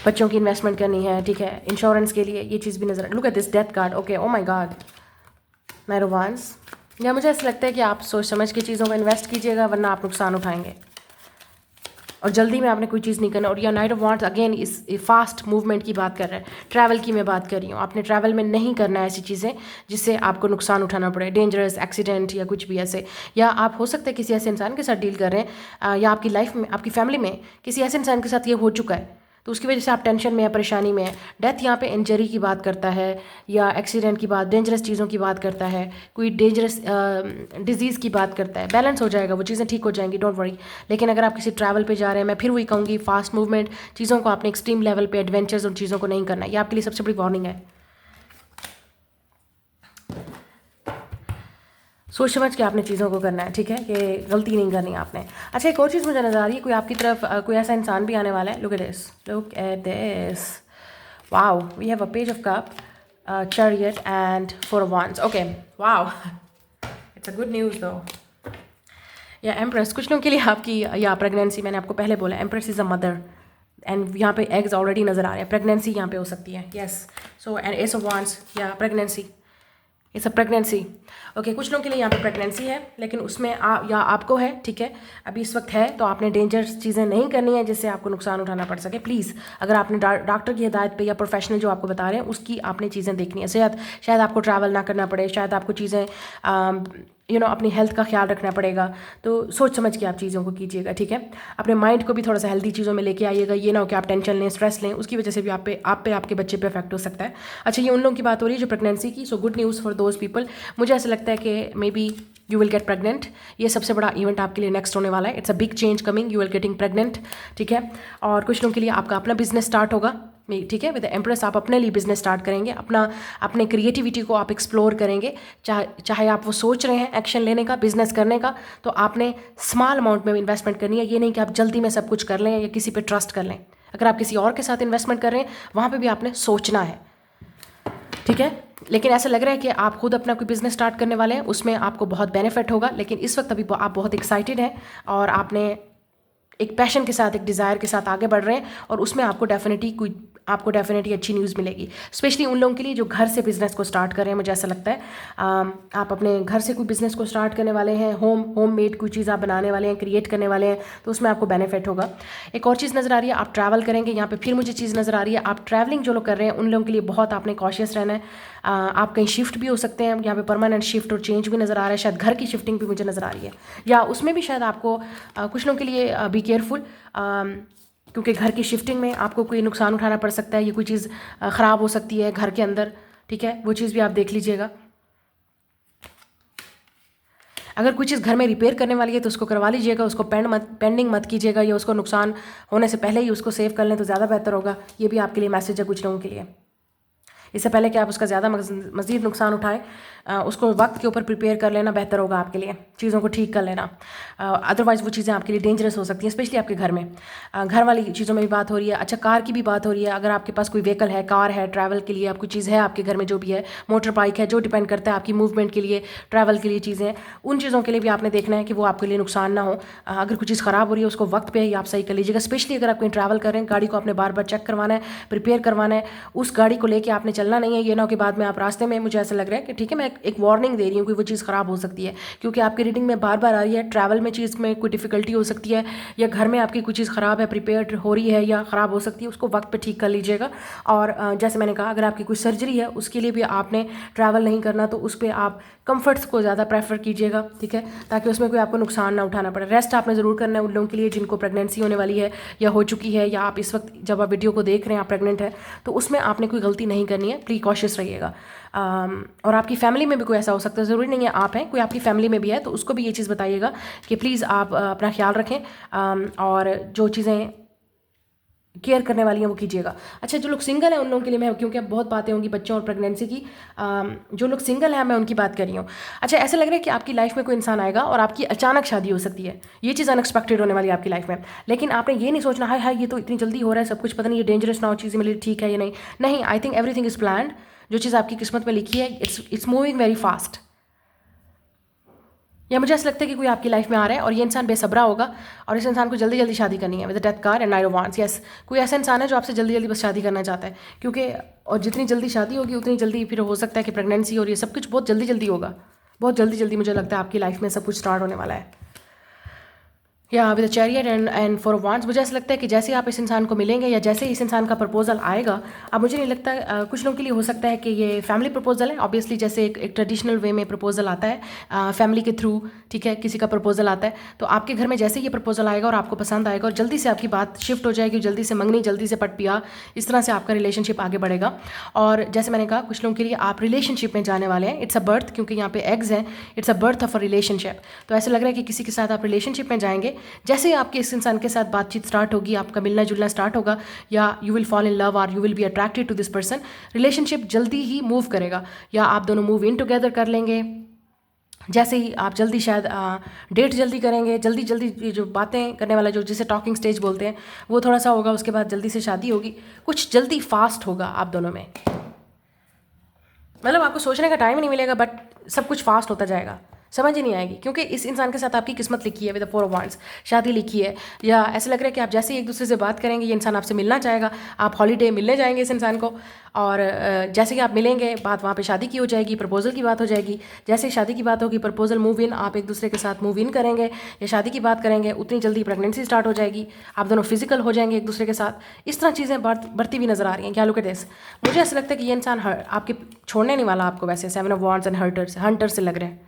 बच्चों की इन्वेस्टमेंट करनी है, ठीक है, इंश्योरेंस के लिए ये चीज़ भी नजर, look at this death card, okay, O my God, night of wands. या मुझे ऐसा लगता है कि आप सोच समझ के चीज़ों में इन्वेस्ट कीजिएगा, वरना आप नुकसान उठाएंगे, और जल्दी में आपने कोई चीज़ नहीं करना। और या नाइट ऑफ वांड्स अगेन इस फास्ट मूवमेंट की बात कर रहे हैं, ट्रैवल की मैं बात कर रही हूँ। आपने ट्रैवल में नहीं करना है ऐसी चीज़ें जिससे आपको नुकसान उठाना पड़े, डेंजरस एक्सीडेंट या कुछ भी ऐसे। या आप हो सकता है किसी ऐसे इंसान के साथ डील कर रहे हैं, या आपकी लाइफ में, आपकी फैमिली में किसी ऐसे इंसान के साथ ये हो चुका है, तो उसकी वजह से आप टेंशन में या परेशानी में है। डेथ यहाँ पे इंजरी की बात करता है, या एक्सीडेंट की बात, डेंजरस चीज़ों की बात करता है, कोई डेंजरस डिजीज़ की बात करता है। बैलेंस हो जाएगा, वो चीज़ें ठीक हो जाएंगी, डोंट वरी। लेकिन अगर आप किसी ट्रैवल पे जा रहे हैं, मैं फिर वही कहूँगी, फास्ट मूवमेंट चीज़ों को आपने एक्सट्रीम लेवल पे, एडवेंचर्स उन चीज़ों को नहीं करना, ये आपके लिए सबसे बड़ी वार्निंग है। सोच समझ के आपने चीज़ों को करना है, ठीक है, कि गलती नहीं करनी आपने। अच्छा, एक और चीज़ मुझे नज़र आ रही है, कोई आपकी तरफ कोई ऐसा इंसान भी आने वाला है। Look at this, wow, we have a page of cup, chariot and 4 of wands, okay, wow, it's a good news though. या एम्प्रेस, कुछ लोगों के लिए आपकी या प्रेगनेंसी, मैंने आपको पहले बोला empress is a mother and यहाँ पे एग्स ऑलरेडी नज़र आ रहे हैं, प्रेगनेंसी यहाँ पे हो सकती है। Yes, so and ace of wands या pregnancy, it's a pregnancy. Okay, कुछ लोगों के लिए यहाँ पे प्रेगनेंसी है, लेकिन उसमें या आपको है, ठीक है, अभी इस वक्त है, तो आपने डेंजरस चीज़ें नहीं करनी है जिससे आपको नुकसान उठाना पड़ सके। प्लीज़, अगर आपने डॉक्टर की हिदायत पे या प्रोफेशनल जो आपको बता रहे हैं उसकी आपने चीज़ें देखनी है। शायद आपको ट्रैवल ना करना पड़े, शायद आपको चीज़ें अपनी हेल्थ का ख्याल रखना पड़ेगा, तो सोच समझ के आप चीज़ों को कीजिएगा, ठीक है। अपने माइंड को भी थोड़ा सा हेल्दी चीज़ों में लेके आइएगा, ये ना हो कि आप टेंशन लें, स्ट्रेस लें, उसकी वजह से भी आप पे आपके बच्चे पे इफेक्ट हो सकता है। अच्छा, ये उन लोगों की बात हो रही है जो प्रेगनेंसी की। So good news for those people. मुझे ऐसा लगता है कि may be you will get pregnant. ये सबसे बड़ा इवेंट आपके लिए नेक्स्ट होने वाला है। It's a big change coming, you will getting pregnant, ठीक है। और कुछ लोगों के लिए आपका अपना बिजनेस स्टार्ट होगा, ठीक है, विद एम्प्रेस आप अपने लिए बिजनेस स्टार्ट करेंगे, अपने क्रिएटिविटी को आप एक्सप्लोर करेंगे। चाहे आप वो सोच रहे हैं एक्शन लेने का, बिजनेस करने का, तो आपने स्मॉल अमाउंट में इन्वेस्टमेंट करनी है। ये नहीं कि आप जल्दी में सब कुछ कर लें या किसी पे ट्रस्ट कर लें। अगर आप किसी और के साथ इन्वेस्टमेंट कर रहे हैं, वहाँ पर भी आपने सोचना है, ठीक है। लेकिन ऐसा लग रहा है कि आप खुद अपना कोई बिजनेस स्टार्ट करने वाले हैं, उसमें आपको बहुत बेनिफिट होगा। लेकिन इस वक्त अभी आप बहुत एक्साइटेड हैं और आपने एक पैशन के साथ, एक डिज़ायर के साथ आगे बढ़ रहे हैं, और उसमें आपको डेफिनेटली अच्छी न्यूज़ मिलेगी। स्पेशली उन लोगों के लिए जो घर से बिज़नेस को स्टार्ट कर रहे हैं। मुझे ऐसा लगता है आप अपने घर से कोई बिज़नेस को स्टार्ट करने वाले हैं, होम मेड कोई चीज़ आप बनाने वाले हैं, क्रिएट करने वाले हैं, तो उसमें आपको बेनिफिट होगा। एक और चीज़ नज़र आ रही है, आप ट्रैवल करेंगे। यहाँ पे फिर मुझे चीज़ नज़र आ रही है, आप ट्रैवलिंग जो लोग कर रहे हैं उन लोगों के लिए बहुत आपने कॉशियस रहना है। आप कहीं शिफ्ट भी हो सकते हैं, यहाँ पे परमानेंट शिफ्ट और चेंज भी नज़र आ रहा है, शायद घर की शिफ्टिंग भी मुझे नज़र आ रही है, या उसमें भी शायद आपको कुछ लोगों के लिए बी केयरफुल, क्योंकि घर की शिफ्टिंग में आपको कोई नुकसान उठाना पड़ सकता है, ये कोई चीज़ ख़राब हो सकती है घर के अंदर, ठीक है, वो चीज़ भी आप देख लीजिएगा। अगर कोई चीज़ घर में रिपेयर करने वाली है तो उसको करवा लीजिएगा, उसको पेंडिंग मत कीजिएगा, या उसको नुकसान होने से पहले ही उसको सेव कर लें तो ज़्यादा बेहतर होगा। ये भी आपके लिए मैसेज है कुछ लोगों के लिए। इससे पहले कि आप उसका ज़्यादा मज़ीद नुकसान उठाएं, उसको वक्त के ऊपर प्रिपेयर कर लेना बेहतर होगा आपके लिए, चीज़ों को ठीक कर लेना। अदरवाइज़ वो चीज़ें आपके लिए डेंजरस हो सकती हैं, स्पेशली आपके घर में। घर वाली चीज़ों में भी बात हो रही है। अच्छा, कार की भी बात हो रही है। अगर आपके पास कोई व्हीकल है, कार है, ट्रैवल के लिए आपको चीज़ है आपके घर में, जो भी है, मोटर बाइक है, जो डिपेंड करता है आपकी मूवमेंट के लिए, ट्रैवल के लिए चीज़ें, उन चीज़ों के लिए भी आपने देखना है कि वो आपके लिए नुकसान ना हो। अगर कोई चीज़ ख़राब हो रही है उसको वक्त पे ही आप सही कर लीजिएगा। स्पेशली अगर आप कहीं ट्रैवल कर रहे हैं, गाड़ी को आपने बार बार चेक करवाना है, प्रिपेयर करवाना है। उस गाड़ी को लेके आपने चलना नहीं है, ये ना हो कि बाद में आप रास्ते में, मुझे ऐसा लग रहा है कि ठीक है, मैं एक वार्निंग दे रही हूँ कि वो चीज़ ख़राब हो सकती है, क्योंकि आपकी रीडिंग में बार बार आ रही है ट्रैवल में चीज़ में कोई डिफ़िकल्टी हो सकती है, या घर में आपकी कोई चीज़ ख़राब है, प्रिपेयर हो रही है या ख़राब हो सकती है, उसको वक्त पे ठीक कर लीजिएगा। और जैसे मैंने कहा, अगर आपकी कोई सर्जरी है उसके लिए भी आपने ट्रैवल नहीं करना, तो उस पर आप कंफर्ट्स को ज़्यादा प्रेफर कीजिएगा, ठीक है, ताकि उसमें कोई आपको नुकसान ना उठाना पड़े। रेस्ट आपने ज़रूर करना है उन लोगों के लिए जिनको प्रेगनेंसी होने वाली है या हो चुकी है, या आप इस वक्त जब आप वीडियो को देख रहे हैं आप प्रेग्नेंट है, तो उसमें आपने कोई गलती नहीं करनी है, प्रिकॉशियस रहिएगा। और आपकी फैमिली में भी कोई ऐसा हो सकता है, ज़रूरी नहीं है आप हैं, कोई आपकी फैमिली में भी है, तो उसको भी ये चीज़ बताइएगा कि प्लीज़ आप अपना ख्याल रखें, और जो चीज़ें केयर करने वाली हैं वो कीजिएगा। अच्छा, जो लोग सिंगल हैं उन लोगों के लिए मैं, क्योंकि अब बहुत बातें होंगी बच्चों और प्रेगनेंसी की, जो लोग सिंगल हैं मैं उनकी बात कर रही हूँ। अच्छा, ऐसा लग रहा है कि आपकी लाइफ में कोई इंसान आएगा और आपकी अचानक शादी हो सकती है, ये चीज़ अनएक्सपेक्टेड होने वाली है आपकी लाइफ में। लेकिन आपने ये नहीं सोचना हाय हाय ये तो इतनी जल्दी हो रहा है सब कुछ, पता नहीं ये डेंजरस ना हो, चीज़ें मेरे लिए ठीक है या नहीं। नहीं, I think everything is planned. जो चीज़ आपकी किस्मत में लिखी है, इट्स मूविंग वेरी फास्ट। या मुझे ऐसा लगता है कि कोई आपकी लाइफ में आ रहा है और ये इंसान बेसब्रा होगा, और इस इंसान को जल्दी जल्दी शादी करनी है, with death card and night of wands. Yes, कोई ऐसा इंसान है जो आपसे जल्दी जल्दी बस शादी करना चाहता है, क्योंकि और जितनी जल्दी शादी होगी उतनी जल्दी फिर हो सकता है कि प्रेगनेंसी और ये सब कुछ बहुत जल्दी जल्दी होगा, बहुत जल्दी जल्दी मुझे लगता है आपकी लाइफ में सब कुछ स्टार्ट होने वाला है। या with chariot and for wants, मुझे ऐसा लगता है कि जैसे आप इस इंसान को मिलेंगे या जैसे इस इंसान का प्रपोजल आएगा, अब मुझे नहीं लगता, कुछ लोगों के लिए हो सकता है कि ये फैमिली प्रपोजल है, ऑब्वियसली जैसे एक ट्रेडिशनल वे में प्रपोजल आता है फैमिली के थ्रू, ठीक है, किसी का प्रपोजल आता है, तो आपके घर में जैसे ये प्रपोजल आएगा और आपको पसंद आएगा और जल्दी से आपकी बात शिफ्ट हो जाएगी, जल्दी से मंगनी, जल्दी से पट पिया, इस तरह से आपका रिलेशनशिप आगे बढ़ेगा। और जैसे मैंने कहा, कुछ लोगों के लिए आप रिलेशनशिप में जाने वाले हैं, इट्स अ बर्थ, क्योंकि यहाँ पे एग्स हैं, it's a birth of a relationship. तो ऐसा लग रहा है कि किसी के साथ आप रिलेशनशिप में जाएंगे, जैसे ही आपके इस इंसान के साथ बातचीत स्टार्ट होगी, आपका मिलना जुलना स्टार्ट होगा, या you will fall in love और you will be attracted to this person, relationship जल्दी ही मूव करेगा, या आप दोनों मूव इन टुगेदर कर लेंगे। जैसे ही आप जल्दी शायद डेट जल्दी करेंगे, जल्दी जल्दी जो बातें करने वाला, जो जिसे टॉकिंग स्टेज बोलते हैं, वो थोड़ा सा होगा, उसके बाद जल्दी से शादी होगी, कुछ जल्दी फास्ट होगा आप दोनों में, मतलब आपको सोचने का टाइम ही नहीं मिलेगा, बट सब कुछ फास्ट होता जाएगा। समझ ही नहीं आएगी, क्योंकि इस इंसान के साथ आपकी किस्मत लिखी है विद द 4 ऑफ वांड्स, शादी लिखी है। या ऐसा लग रहा है कि आप जैसे ही एक दूसरे से बात करेंगे ये इंसान आपसे मिलना चाहेगा, आप हॉलीडे मिलने जाएंगे इस इंसान को, और जैसे कि आप मिलेंगे बात वहाँ पे शादी की हो जाएगी, प्रपोजल की बात हो जाएगी। जैसे ही शादी की बात होगी, प्रपोजल, मूव इन, आप एक दूसरे के साथ मूव इन करेंगे या शादी की बात करेंगे, उतनी जल्दी प्रेगनेंसी स्टार्ट हो जाएगी, आप दोनों फिजिकल हो जाएंगे एक दूसरे के साथ। इस तरह चीज़ें बढ़ती हुई नजर आ रही हैं। क्या लुक एट दिस, मुझे ऐसा लगता है कि ये इंसान आपके छोड़ने नहीं वाला आपको। वैसे 7 ऑफ वांड्स एंड हंटर से लग रहे हैं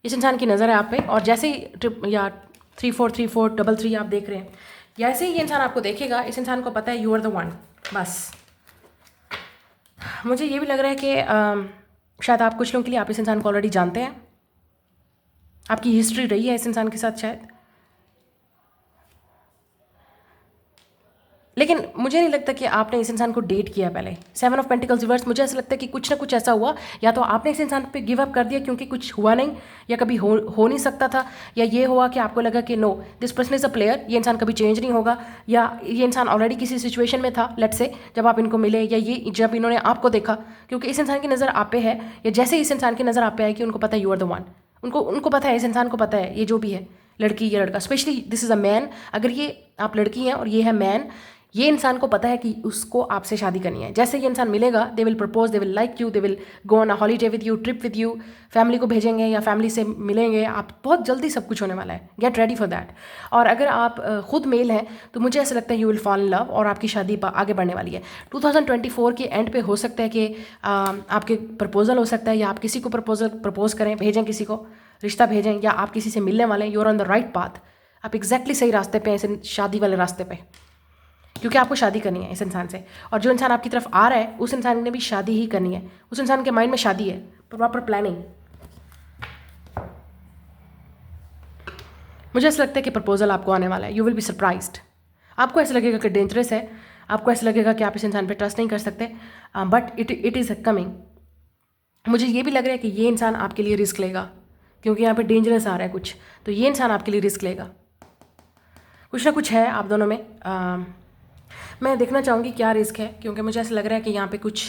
इस इंसान की नज़र है आप पे, और जैसे ही ट्रिप या 3-4 3-4 3-3 आप देख रहे हैं, जैसे ही ये इंसान आपको देखेगा, इस इंसान को पता है यू आर द वन। बस मुझे ये भी लग रहा है कि शायद आप कुछ लोगों के लिए आप इस इंसान को ऑलरेडी जानते हैं, आपकी हिस्ट्री रही है इस इंसान के साथ शायद, लेकिन मुझे नहीं लगता कि आपने इस इंसान को डेट किया पहले। 7 ऑफ पेंटिकल्स रिवर्स, मुझे ऐसा लगता है कि कुछ ना कुछ ऐसा हुआ, या तो आपने इस इंसान पे गिव अप कर दिया क्योंकि कुछ हुआ नहीं, या कभी हो नहीं सकता था, या ये हुआ कि आपको लगा कि no this person is a player, ये इंसान कभी चेंज नहीं होगा, या ये इंसान ऑलरेडी किसी सिचुएशन में था, लेट्स से जब आप इनको मिले, या ये जब इन्होंने आपको देखा, क्योंकि इस इंसान की नज़र आप पे है, या जैसे इस इंसान की नज़र आप पे आएगी उनको पता है यू आर द वन। उनको पता है, इस इंसान को पता है, ये जो भी है, लड़की या लड़का, specially this is a man, अगर ये आप लड़की हैं और ये है मैन, ये इंसान को पता है कि उसको आपसे शादी करनी है। जैसे ये इंसान मिलेगा, they will propose, they will like you, they will go on a holiday with you, trip with you, family को भेजेंगे या फैमिली से मिलेंगे आप, बहुत जल्दी सब कुछ होने वाला है। Get ready for that. और अगर आप खुद मेल हैं तो मुझे ऐसा लगता है you will fall in love, और आपकी शादी आगे बढ़ने वाली है। 2024 के एंड पे हो सकता है कि आपके प्रपोजल हो सकता है, या आप किसी को प्रपोज करें, भेजें किसी को, रिश्ता भेजें, या आप किसी से मिलने वाले हैं, you are on the right path, आप एग्जैक्टली सही रास्ते पे हैं, शादी वाले रास्ते पे, क्योंकि आपको शादी करनी है इस इंसान से। और जो इंसान आपकी तरफ आ रहा है उस इंसान ने भी शादी ही करनी है, उस इंसान के माइंड में शादी है, प्रॉपर प्लानिंग। मुझे ऐसा लगता है कि प्रपोजल आपको आने वाला है, यू विल बी सरप्राइज्ड। आपको ऐसा लगेगा कि डेंजरस है, आपको ऐसा लगेगा कि आप इस इंसान पे ट्रस्ट नहीं कर सकते, बट इट इज़ कमिंग। मुझे ये भी लग रहा है कि ये इंसान आपके लिए रिस्क लेगा, क्योंकि यहाँ पे डेंजरस आ रहा है कुछ, तो ये इंसान आपके लिए रिस्क लेगा। कुछ ना कुछ है आप दोनों में। मैं देखना चाहूँगी क्या रिस्क है, क्योंकि मुझे ऐसा लग रहा है कि यहाँ पे कुछ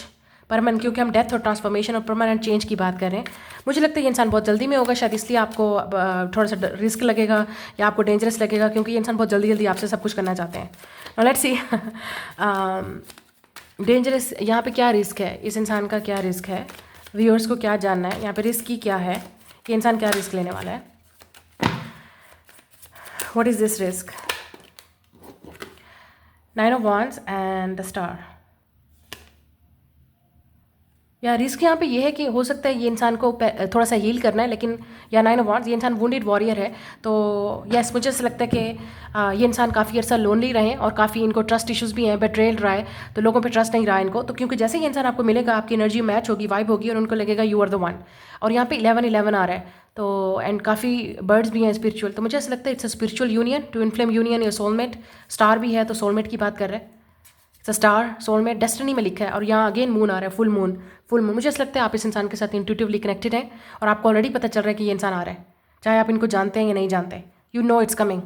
परमानेंट, क्योंकि हम डेथ और ट्रांसफॉर्मेशन और परमानेंट चेंज की बात कर रहे हैं, मुझे लगता है ये इंसान बहुत जल्दी में होगा शायद, इसलिए आपको थोड़ा सा रिस्क लगेगा या आपको डेंजरस लगेगा, क्योंकि ये इंसान बहुत जल्दी आपसे सब कुछ करना चाहते हैं। लेट्स सी डेंजरस यहाँ पे क्या रिस्क है, इस इंसान का क्या रिस्क है, व्यूअर्स को क्या जानना है यहाँ पे, रिस्क की क्या है, ये इंसान क्या रिस्क लेने वाला है, what is this risk. 9 of Wands and the Star। या रिस्क यहाँ पे ये है कि हो सकता है ये इंसान को थोड़ा सा हील करना है, लेकिन या 9 of Wands, ये इंसान वुंडेड वॉरियर है, तो यस मुझे ऐसा लगता है कि ये इंसान काफ़ी अर्सा लोनली रहे और काफ़ी इनको ट्रस्ट इश्यूज़ भी हैं, बेट्रेल रहा है, तो लोगों पे ट्रस्ट नहीं रहा इनको, तो क्योंकि जैसे ये इंसान आपको मिलेगा आपकी एनर्जी मैच होगी, वाइब होगी, और उनको लगेगा यू आर द वन। और यहाँ पे 11-11 आ रहा है, तो एंड काफ़ी बर्ड्स भी हैं स्पिरिचुअल, तो मुझे ऐसा लगता है it's a spiritual union, twin flame union या सोलमेट। स्टार भी है तो सोलमेट की बात कर रहे हैं, it's a star, soulmate, destiny में लिखा है, और यहाँ अगेन मून आ रहा है, फुल मून। मुझे ऐसा लगता है आप इस इंसान के साथ इंट्यूटिवली कनेक्टेड हैं, और आपको ऑलरेडी पता चल रहा है कि ये इंसान आ रहा है, चाहे आप इनको जानते हैं या नहीं जानते, यू नो इट्स कमिंग।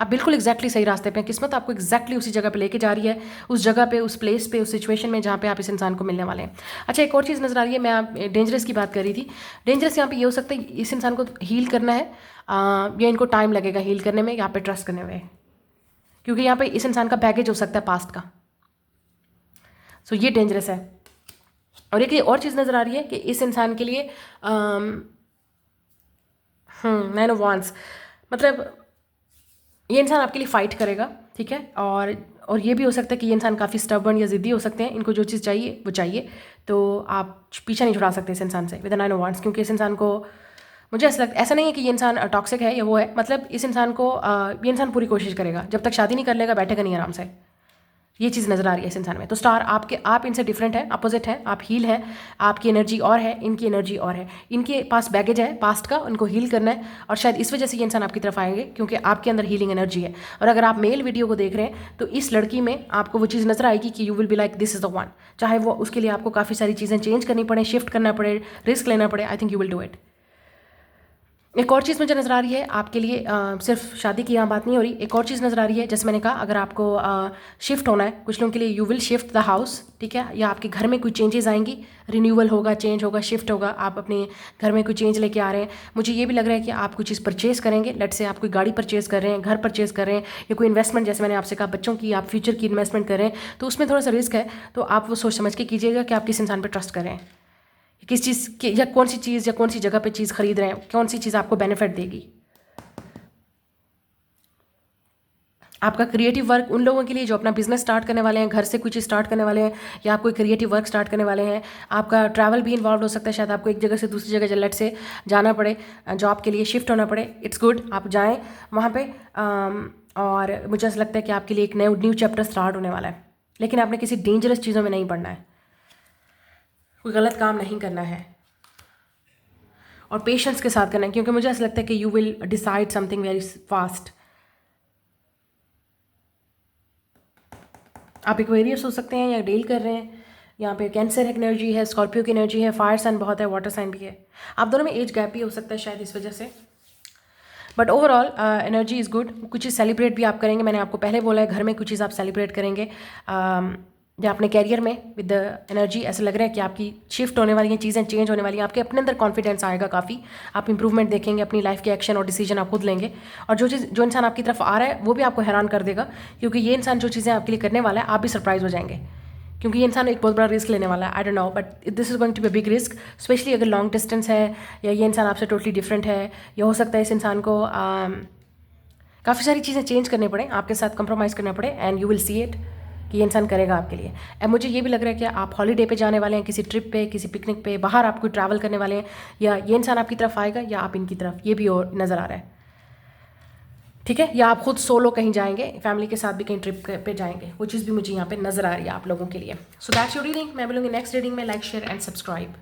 आप बिल्कुल एग्जैक्टली सही रास्ते पे हैं, किस्मत आपको एग्जैक्टली उसी जगह पे लेके जा रही है, उस जगह पे, उस प्लेस पे, उस सिचुएशन में जहाँ पे आप इस इंसान को मिलने वाले हैं। अच्छा, एक और चीज़ नज़र आ रही है, मैं आप डेंजरस की बात कर रही थी, डेंजरस यहाँ पे ये हो सकता है इस इंसान को हील करना है, या इनको टाइम लगेगा हील करने में, यहाँ पे ट्रस्ट करने में, क्योंकि यहाँ पे इस इंसान का बैगेज हो सकता है पास्ट का, सो ये डेंजरस है। और एक और चीज़ नज़र आ रही है कि इस इंसान के लिए 9 of Wands, मतलब ये इंसान आपके लिए फ़ाइट करेगा, ठीक है, और ये भी हो सकता है कि ये इंसान काफ़ी स्टबर्न या ज़िद्दी हो सकते हैं, इनको जो चीज़ चाहिए वो चाहिए, तो आप पीछा नहीं छुड़ा सकते इस इंसान से विद 9 of Wands, क्योंकि इस इंसान को मुझे ऐसा लगता, ऐसा नहीं है कि ये इंसान टॉक्सिक है या वो है, मतलब इस इंसान को ये इंसान पूरी कोशिश करेगा, जब तक शादी नहीं कर लेगा बैठेगा नहीं आराम से, ये चीज़ नज़र आ रही है इस इंसान में। तो स्टार आप इनसे डिफरेंट हैं, अपोजिट हैं, आप हील हैं, आपकी एनर्जी और है, इनकी एनर्जी और है, इनके पास बैगेज है पास्ट का, उनको हील करना है, और शायद इस वजह से ये इंसान आपकी तरफ आएंगे क्योंकि आपके अंदर हीलिंग एनर्जी है। और अगर आप मेल वीडियो को देख रहे हैं तो इस लड़की में आपको वो चीज़ नज़र आएगी कि you will be like this is the one, चाहे वो उसके लिए आपको काफ़ी सारी चीज़ें चेंज करनी पड़े, शिफ्ट करना पड़े, रिस्क लेना पड़े, आई think you will do it. एक और चीज़ मुझे नज़र आ रही है आपके लिए, सिर्फ शादी की यहाँ बात नहीं हो रही, एक और चीज़ नज़र आ रही है जैसे मैंने कहा, अगर आपको शिफ्ट होना है, कुछ लोगों के लिए you will shift the house, ठीक है, या आपके घर में कोई चेंजेस आएंगी, रिन्यूअल होगा, चेंज होगा, शिफ्ट होगा, आप अपने घर में कोई चेंज लेके आ रहे हैं। मुझे ये भी लग रहा है कि आप कोई चीज़ परचेज़ करेंगे, लेट से आप कोई गाड़ी परचेज़ कर रहे हैं, घर परचेज़ कर रहे हैं, या कोई इन्वेस्टमेंट, जैसे मैंने आपसे कहा बच्चों की आप फ्यूचर की इन्वेस्टमेंट कर रहे हैं, तो उसमें थोड़ा सा रिस्क है, तो आप वो सोच समझ के कीजिएगा कि आप किस इंसान पर ट्रस्ट करें, किस चीज़ की, या कौन सी चीज़ या कौन सी जगह पे चीज़ खरीद रहे हैं, कौन सी चीज़ आपको बेनिफिट देगी। आपका क्रिएटिव वर्क उन लोगों के लिए जो अपना बिजनेस स्टार्ट करने वाले हैं, घर से कुछ स्टार्ट करने वाले हैं, या आप कोई क्रिएटिव वर्क स्टार्ट करने वाले हैं। आपका ट्रैवल भी इन्वॉल्व हो सकता है, शायद आपको एक जगह से दूसरी जगह जल्लट से जाना पड़े, जॉब के लिए शिफ्ट होना पड़े, इट्स गुड, आप जाएँ वहाँ पे। और मुझे ऐसा लगता है कि आपके लिए एक न्यू चैप्टर स्टार्ट होने वाला है, लेकिन आपने किसी डेंजरस चीज़ों में नहीं पड़ना है, कोई गलत काम नहीं करना है, और पेशेंस के साथ करना है, क्योंकि मुझे ऐसा लगता है कि you will decide something very fast. आप एक्वेरियस हो सकते हैं या डील कर रहे हैं, यहाँ पे कैंसर एनर्जी है, स्कॉर्पियो की एनर्जी है, फायर साइन बहुत है, वाटर साइन भी है, आप दोनों में एज गैप भी हो सकता है शायद इस वजह से, but overall energy is good. कुछ चीज़ सेलिब्रेट भी आप करेंगे, मैंने आपको पहले बोला है, घर में कुछ चीज़ आप सेलिब्रेट करेंगे, या अपने कैरियर में विद द एनर्जी ऐसा लग रहा है कि आपकी शिफ्ट होने वाली हैं, चीज़ें चेंज होने वाली हैं, आपके अपने अंदर कॉन्फिडेंस आएगा काफ़ी, आप इंप्रूवमेंट देखेंगे, अपनी लाइफ के एक्शन और डिसीजन आप खुद लेंगे, और जो इंसान आपकी तरफ आ रहा है वो भी आपको हैरान कर देगा, क्योंकि ये इंसान जो चीज़ें आपके लिए करने वाला है आप भी सरप्राइज हो जाएंगे, क्योंकि ये इंसान एक बहुत बड़ा रिस्क लेने वाला है। I don't know, but this is going to be big risk, especially अगर लॉन्ग डिस्टेंस है, या ये इंसान आपसे टोटली डिफरेंट है, या हो सकता है इस इंसान को काफ़ी सारी चीज़ें चेंज करने पड़े, आपके साथ कंप्रोमाइज़ करना पड़े, and you will see it कि ये इंसान करेगा आपके लिए। एंड मुझे ये भी लग रहा है कि आप हॉलीडे पे जाने वाले हैं, किसी ट्रिप पे, किसी पिकनिक पे, बाहर आप कोई ट्रैवल करने वाले हैं, या ये इंसान आपकी तरफ आएगा या आप इनकी तरफ, ये भी और नज़र आ रहा है, ठीक है, या आप खुद सोलो कहीं जाएंगे, फैमिली के साथ भी कहीं ट्रिप पे जाएंगे, वो चीज़ भी मुझे यहाँ पे नज़र आ रही है आप लोगों के लिए। So that's your reading. मैं मिलूंगी नेक्स्ट रीडिंग में। Like, share and subscribe.